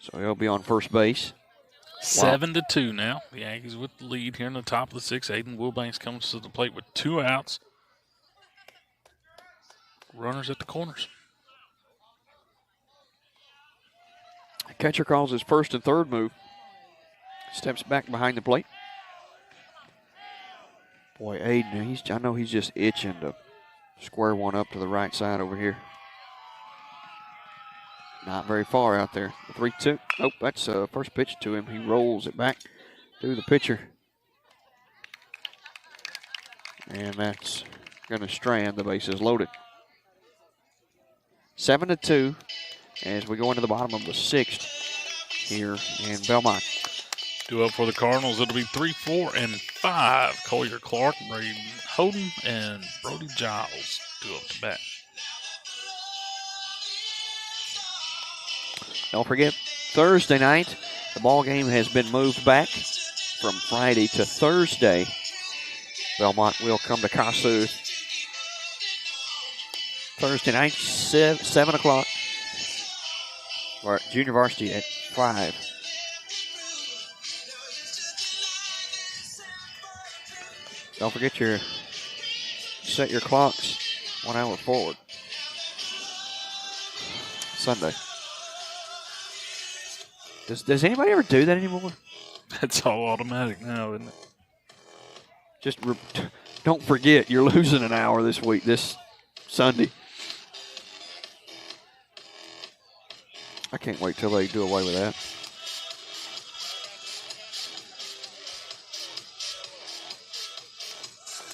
So he'll be on first base. 7-2 now. The Aggies with the lead here in the top of the sixth. Aiden Wilbanks comes to the plate with 2 outs. Runners at the corners. The catcher calls his first and third move. Steps back behind the plate. Boy, Aiden, I know he's just itching to Square one up to the right side over here. Not very far out there. The 3-2. Nope, that's first pitch to him. He rolls it back to the pitcher. And that's going to strand. The base is loaded. 7-2 as we go into the bottom of the 6th here in Belmont. Due up for the Cardinals, it'll be 3, 4, and 5. Collier Clark, Braden Holden, and Brody Giles due up to bat. Don't forget, Thursday night, the ball game has been moved back from Friday to Thursday. Belmont will come to Kossuth Thursday night, 7 o'clock. Junior varsity at 5. Don't forget set your clocks 1 hour forward. Sunday. Does anybody ever do that anymore? It's all automatic now, isn't it? Just don't forget you're losing an hour this Sunday. I can't wait till they do away with that.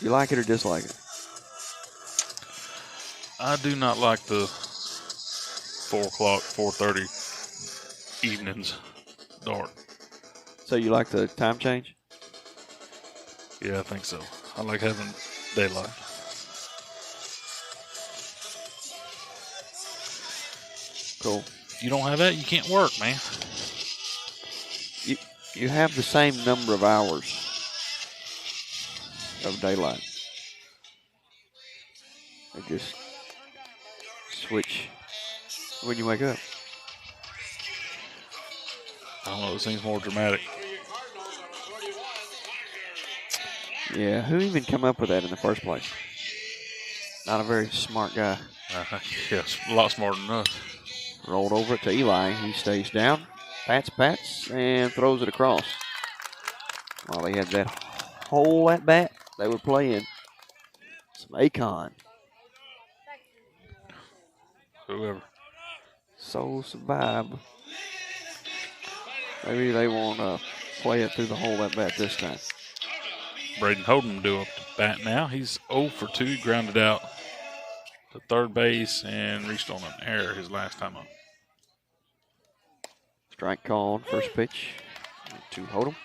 You like it or dislike it? I do not like the 4 o'clock, 4:30 evenings dark. So you like the time change? Yeah, I think so. I like having daylight. Cool. You don't have that, you can't work, man. You have the same number of hours of daylight. They just switch when you wake up. I don't know, it seems more dramatic. Yeah, who even come up with that in the first place? Not a very smart guy. Yes, a lot smarter than us. Rolled over it to Eli. He stays down, pats, and throws it across. While they had that hole at bat, they were playing some Akon. Whoever. Soul Survive. Maybe they won't play it through the hole at bat this time. Braden Holden due up to bat now. He's 0 for 2, grounded out to third base and reached on an error his last time up. Strike called, first pitch to Holden.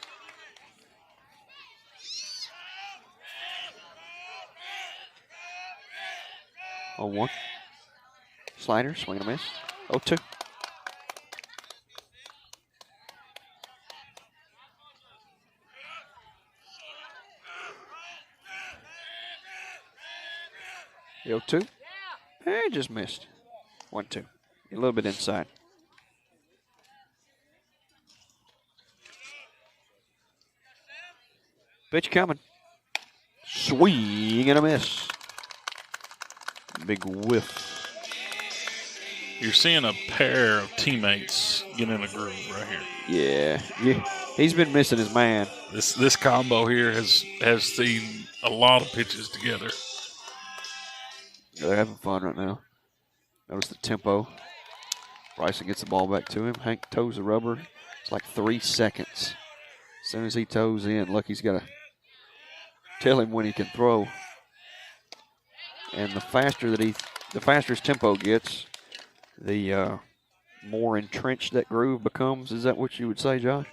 Oh, 1. Slider, swing and a miss. 0-2. The 0-2. Just missed. 1-2. A little bit inside. Pitch coming. Swing and a miss. Big whiff. You're seeing a pair of teammates get in a groove right here. Yeah. He's been missing his man. This combo here has seen a lot of pitches together. They're having fun right now. Notice the tempo. Bryson gets the ball back to him. Hank toes the rubber. It's like 3 seconds. As soon as he toes in, Lucky's got to tell him when he can throw. And the faster his tempo gets, the more entrenched that groove becomes. Is that what you would say, Josh?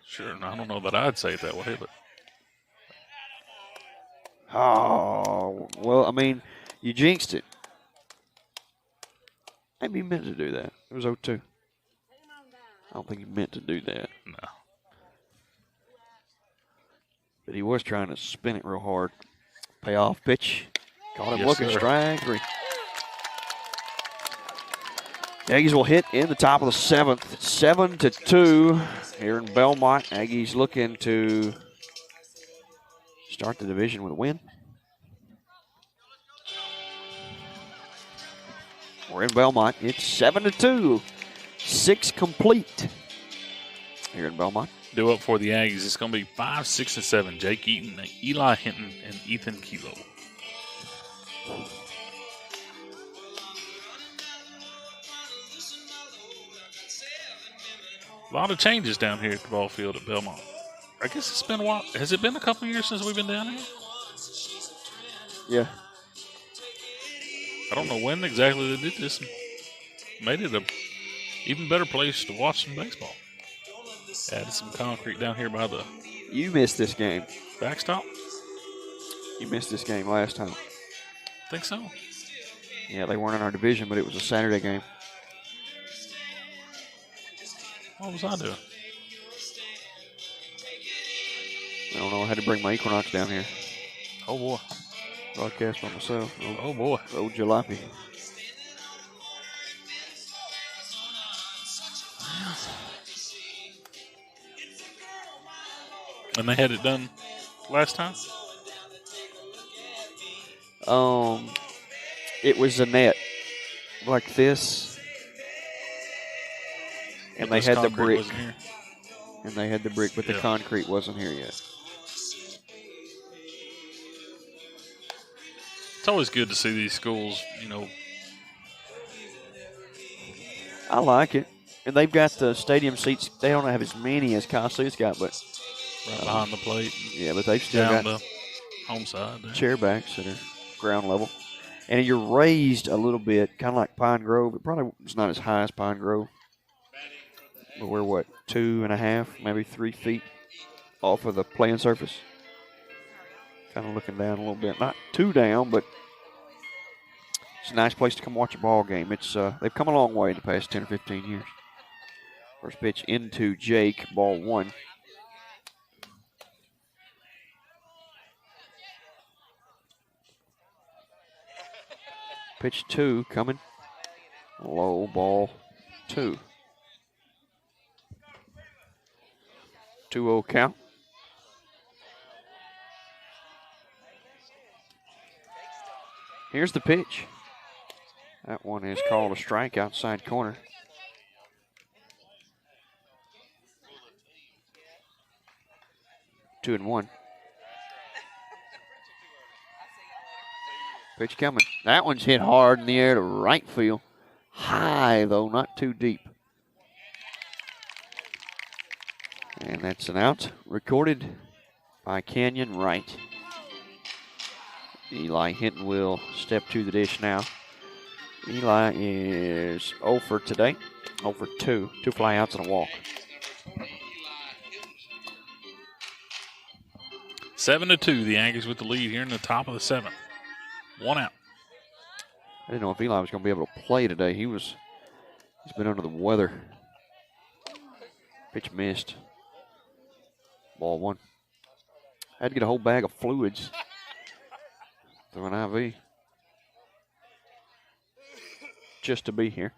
Sure, and I don't know that I'd say it that way, but. Oh, well, I mean, you jinxed it. Maybe he meant to do that. It was 0-2. I don't think he meant to do that. No. But he was trying to spin it real hard. Payoff pitch. Caught him Yes, looking, sir. strike 3. The Aggies will hit in the top of the 7th. 7-2 here in Belmont. Aggies looking to start the division with a win. We're in Belmont. It's 7-2. 6 complete here in Belmont. Due up for the Aggies, it's going to be 5, 6, and 7. Jake Eaton, Eli Hinton, and Ethan Kilo. A lot of changes down here at the ball field at Belmont. I guess it's been a while. Has it been a couple of years since we've been down here? Yeah. I don't know when exactly they did this and made it a even better place to watch some baseball. Added some concrete down here by the You missed this game. backstop. You missed this game last time. Think so. Yeah, they weren't in our division, but it was a Saturday game. What was I doing? I don't know. I had to bring my Equinox down here. Oh, boy. Broadcast by myself. Oh, boy. Old jalopy. And they had it done last time? It was a net like this, and they This had the concrete brick. wasn't here. And they had the brick, but the Yeah. concrete wasn't here yet. It's always good to see these schools, you know. I like it. And they've got the stadium seats. They don't have as many as Kossuth's got, but Right behind the plate. yeah, but they've still Down got the home side there. chair backs that are ground level. And you're raised a little bit, kind of like Pine Grove. It probably is not as high as Pine Grove. But we're, 2.5, maybe 3 feet off of the playing surface. Kind of looking down a little bit. Not too down, but it's a nice place to come watch a ball game. It's they've come a long way in the past 10 or 15 years. First pitch into Jake, ball 1. Pitch 2 coming. Low, ball 2. 2-0 count. Here's the pitch. That one is called a strike outside corner. Two and 1. Pitch coming. That one's hit hard in the air to right field. High, though, not too deep. And that's an out. Recorded by Canyon Wright. Eli Hinton will step to the dish now. Eli is 0 for today. 0 for 2. 2 flyouts and a walk. 7-2, the Aggies with the lead here in the top of the 7th. 1 out. I didn't know if Eli was going to be able to play today. He's been under the weather. Pitch missed. Ball 1. Had to get a whole bag of fluids through an IV just to be here.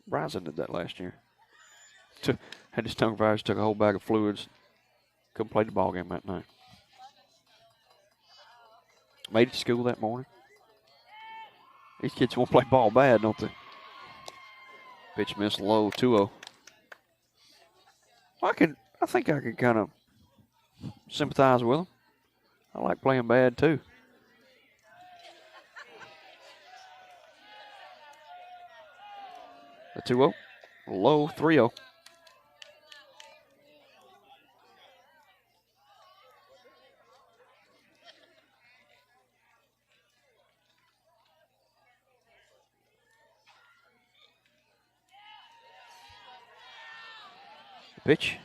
Bryson did that last year. Had his tongue virus, took a whole bag of fluids. Couldn't play the ball game that night. Made it to school that morning. These kids won't play ball bad, don't they? Pitch missed low, 2-0. I think I can kind of sympathize with them. I like playing bad too. The 2-0, low, 3-0. Pitch.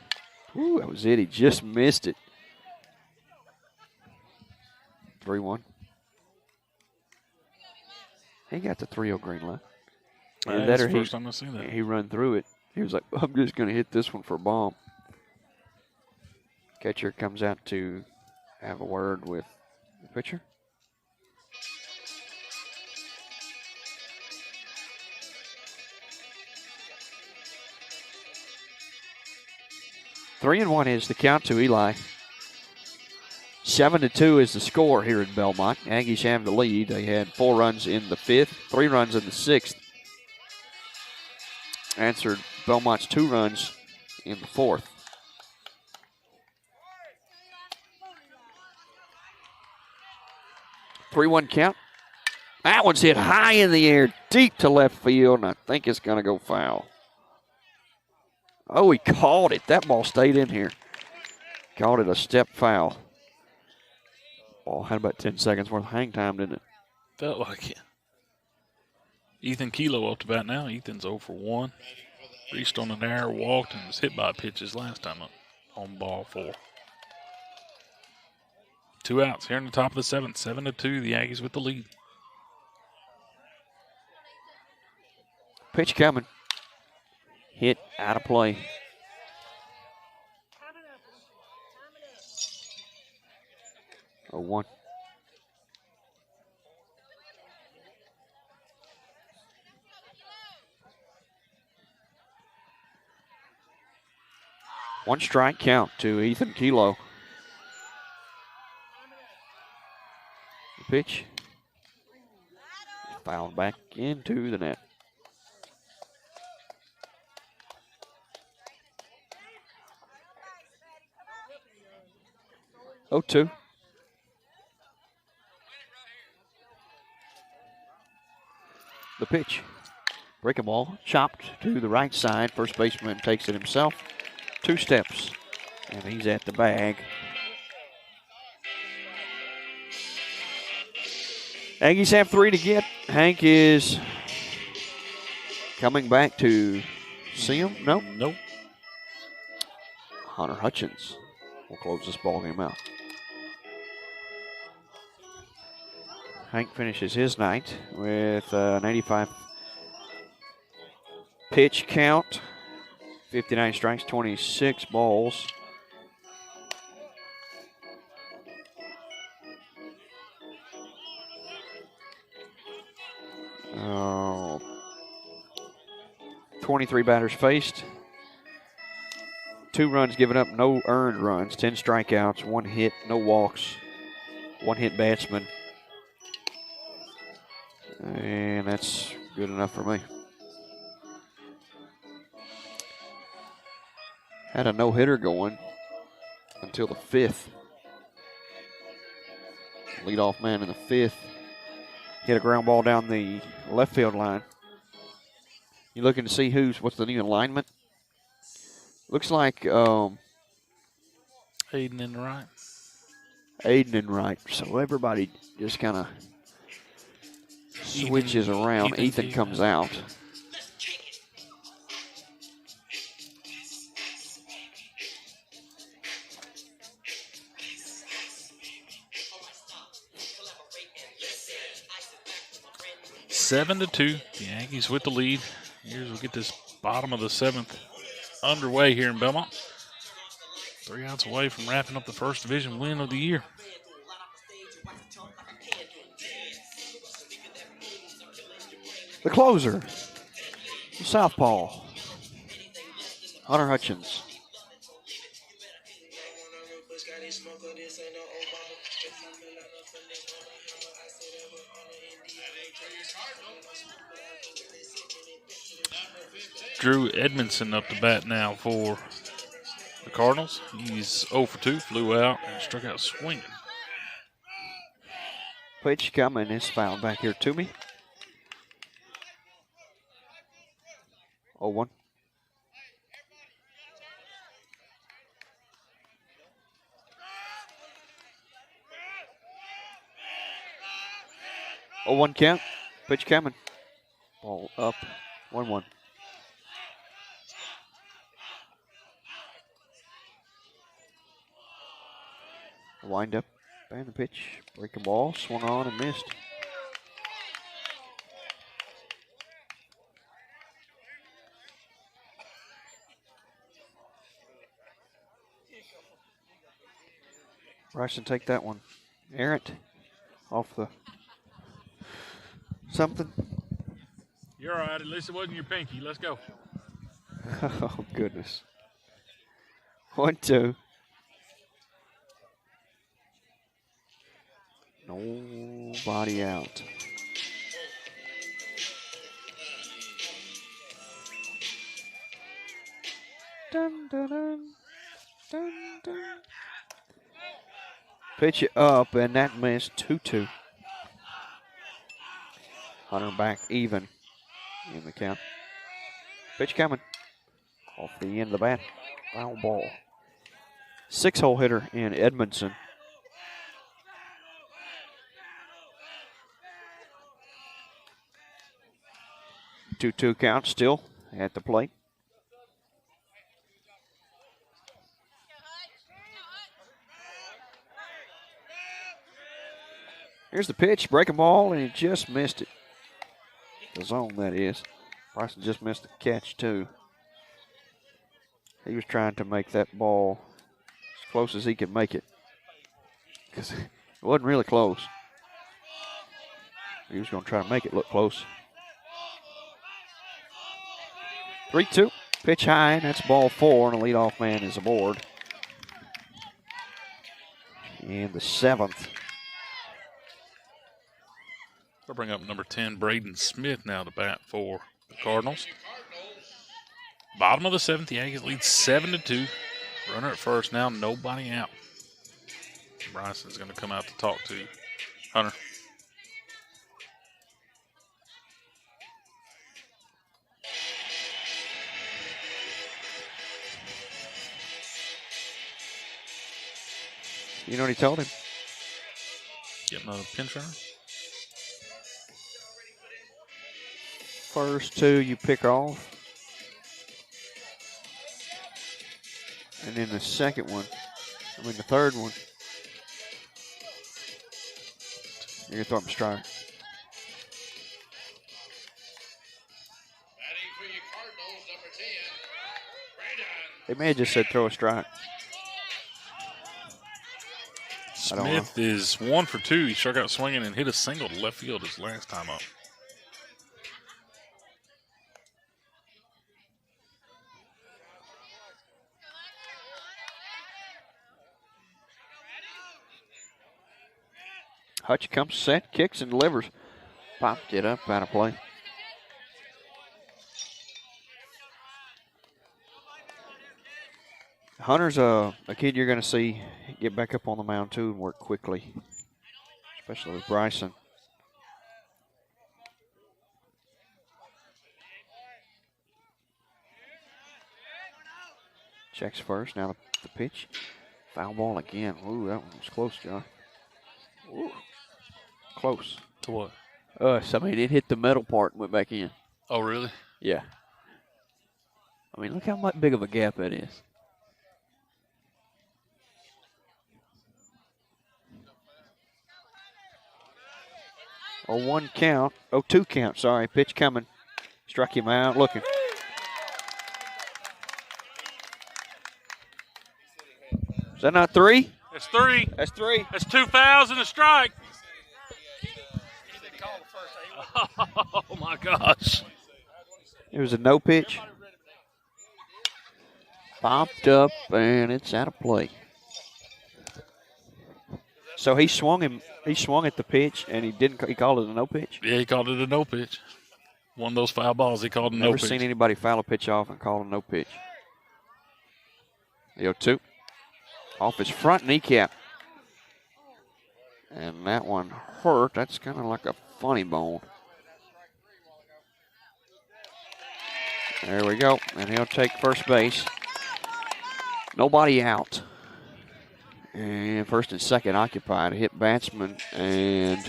Ooh, that was it. He just missed it. 3-1. He got the 3-0 green line. And That's the first time I've seen that. He run through it. He was like, I'm just going to hit this one for a bomb. Catcher comes out to have a word with the pitcher. Three and 1 is the count to Eli. 7-2 is the score here in Belmont. Aggies have the lead. They had 4 runs in the 5th, 3 runs in the 6th. Answered Belmont's 2 runs in the 4th. Three-one count. That one's hit high in the air, deep to left field, and I think it's going to go foul. Oh, he called it. That ball stayed in here. Called it a step foul. Ball had about 10 seconds worth of hang time, didn't it? Felt like it. Ethan Kilo up to bat now. Ethan's 0 for 1. Reached on an error, walked, and was hit by pitches last time up on ball 4. 2 outs here in the top of the 7th. 7-2, the Aggies with the lead. Pitch coming. Hit out of play. Oh, 1. One strike count to Ethan Kilo. The pitch. Fouled back into the net. 0-2. The pitch. Breaking ball, chopped to the right side. First baseman takes it himself. 2 steps, and he's at the bag. Aggies have 3 to get. Hank is coming back to see him. Nope. Nope. Hunter Hutchins will close this ball game out. Hank finishes his night with an 85 pitch count, 59 strikes, 26 balls. Oh, 23 batters faced. 2 runs given up, no earned runs, 10 strikeouts, 1 hit, no walks, 1 hit batsman. And that's good enough for me. Had a no-hitter going until the 5th. Leadoff man in the 5th hit a ground ball down the left field line. You looking to see what's the new alignment? Looks like Aiden in the right. Aiden in right. So everybody just kind of switches around. Ethan comes out. Seven to 2. The Aggies with the lead. Here's we'll get this bottom of the 7th underway here in Belmont. 3 outs away from wrapping up the first division win of the year. The closer, southpaw, Hunter Hutchins. Drew Edmondson up to bat now for the Cardinals. He's 0 for 2, flew out and struck out swinging. Pitch coming is fouled back here to me. 0-1. Oh, 1 count. Pitch coming. Ball up. 1-1. Wind up and the pitch. Breaking ball. Swung on and missed. Bryson, take that one. Errant off the something. You're all right. At least it wasn't your pinky. Let's go. Oh, goodness. 1-2. Nobody out. Dun, dun, dun, dun, dun. Pitch it up, and that missed 2-2. Hunter back even in the count. Pitch coming. Off the end of the bat. Foul ball. 6-hole hitter in Edmondson. 2-2 count still at the plate. Here's the pitch, breaking ball, and he just missed it. The zone, that is. Bryson just missed the catch, too. He was trying to make that ball as close as he could make it, because it wasn't really close. He was going to try to make it look close. 3-2, pitch high, and that's ball 4, and the leadoff man is aboard. And the 7th. They'll bring up number 10, Braden Smith, now to bat for the Cardinals. Bottom of the 7th, the Aggies lead 7-2. Runner at first now, nobody out. Bryson's going to come out to talk to Hunter. You know what he told him? Getting a pinch runner. First 2 you pick off. And then the second one, the third one, you're going to throw him a strike. Batting for your Cardinals, number 10, Braden. They may have just said throw a strike. I don't know. Smith is 1 for 2. He struck out swinging and hit a single to left field his last time up. Hutch comes set, kicks and delivers. Popped it up, out of play. Hunter's a kid you're going to see get back up on the mound too and work quickly, especially with Bryson. Checks first, now the pitch. Foul ball again. Ooh, that one was close, John. Ooh. Close. To what? I mean, it hit the metal part and went back in. Oh, really? Yeah. I mean, look how much big of a gap that is. Oh, 1 count. Oh, 2 count, sorry. Pitch coming. Struck him out, looking. Is that not 3? That's 3. That's 3. That's 2 fouls and a strike. Oh, my gosh. It was a no pitch. Popped up, and it's out of play. So he swung at the pitch, and he called it a no pitch? Yeah, he called it a no pitch. One of those foul balls he called a no pitch. Never seen anybody foul a pitch off and call a no pitch. The 0-2. Off his front kneecap. And that one hurt. That's kind of like a funny bone. There we go. And he'll take first base. Nobody out. And first and second occupied. Hit batsman and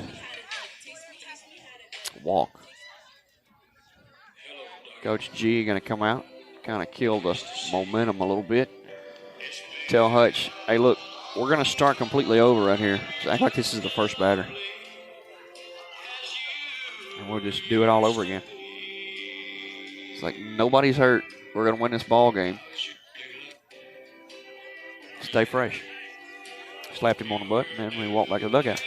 walk. Coach G going to come out. Kind of kill the momentum a little bit. Tell Hutch, hey, look, we're going to start completely over right here. So act like this is the first batter. And we'll just do it all over again. It's like nobody's hurt. We're going to win this ball game. Stay fresh. Slapped him on the butt, and then we walked back to the dugout.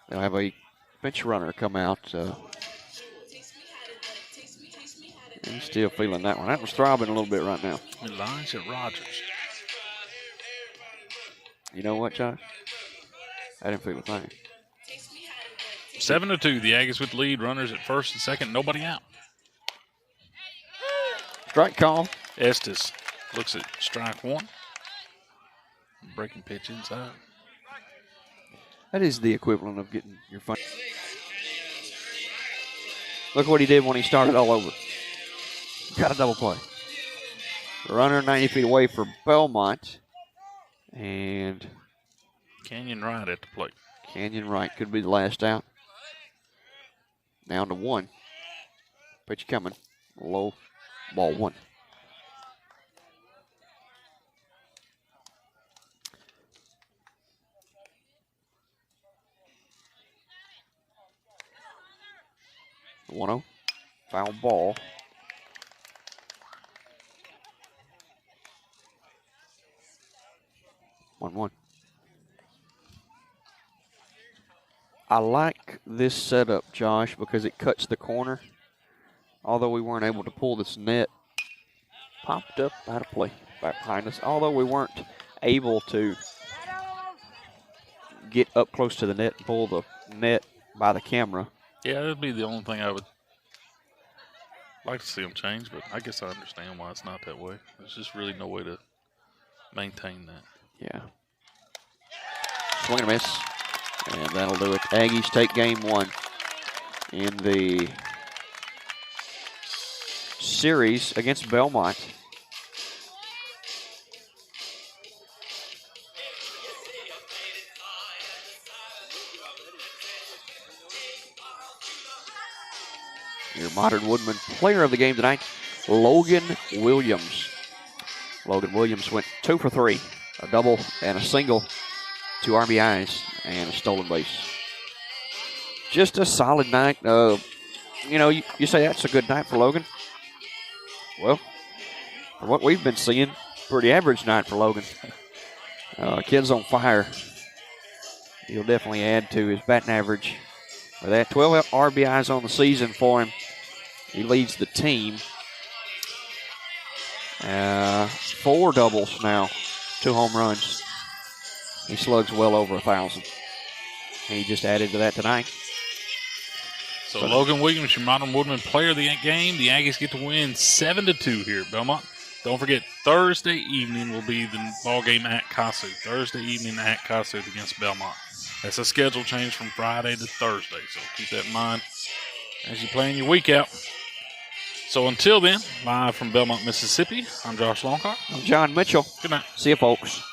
They'll have a bench runner come out. He's still feeling that one. That was throbbing a little bit right now. Elijah Rogers. You know what, Josh? I didn't feel a thing. 7-2. The Aggies with the lead. Runners at first and second. Nobody out. Strike call. Estes looks at strike 1. Breaking pitch inside. That is the equivalent of getting your fun. Look what he did when he started all over. Got a double play. Runner 90 feet away for Belmont. And Canyon right at the plate. Canyon right could be the last out. Down to 1. Pitch coming. Low. Ball 1. One-0. Foul ball. One. I like this setup, Josh, because it cuts the corner. Although we weren't able to pull this net, popped up out of play back behind us. Although we weren't able to get up close to the net and pull the net by the camera. Yeah, that'd be the only thing I would like to see them change, but I guess I understand why it's not that way. There's just really no way to maintain that. Yeah. Swing and a miss. And that'll do it. Aggies take game 1 in the series against Belmont. Your Modern Woodman player of the game tonight, Logan Williams. Logan Williams went 2 for 3, a double and a single, 2 RBIs, and a stolen base. Just a solid night. You say that's a good night for Logan. Well, for what we've been seeing, pretty average night for Logan. Kid's on fire. He'll definitely add to his batting average. With that, 12 RBIs on the season for him. He leads the team. 4 doubles now, 2 home runs. He slugs well over 1,000. He just added to that tonight. So Logan Williams, your Modern Woodman player of the game. The Aggies get to win 7-2 here at Belmont. Don't forget, Thursday evening will be the ball game at Kossuth. Thursday evening at Kossuth against Belmont. That's a schedule change from Friday to Thursday, so keep that in mind as you plan your week out. So until then, live from Belmont, Mississippi, I'm Josh Longcott. I'm John Mitchell. Good night. See you, folks.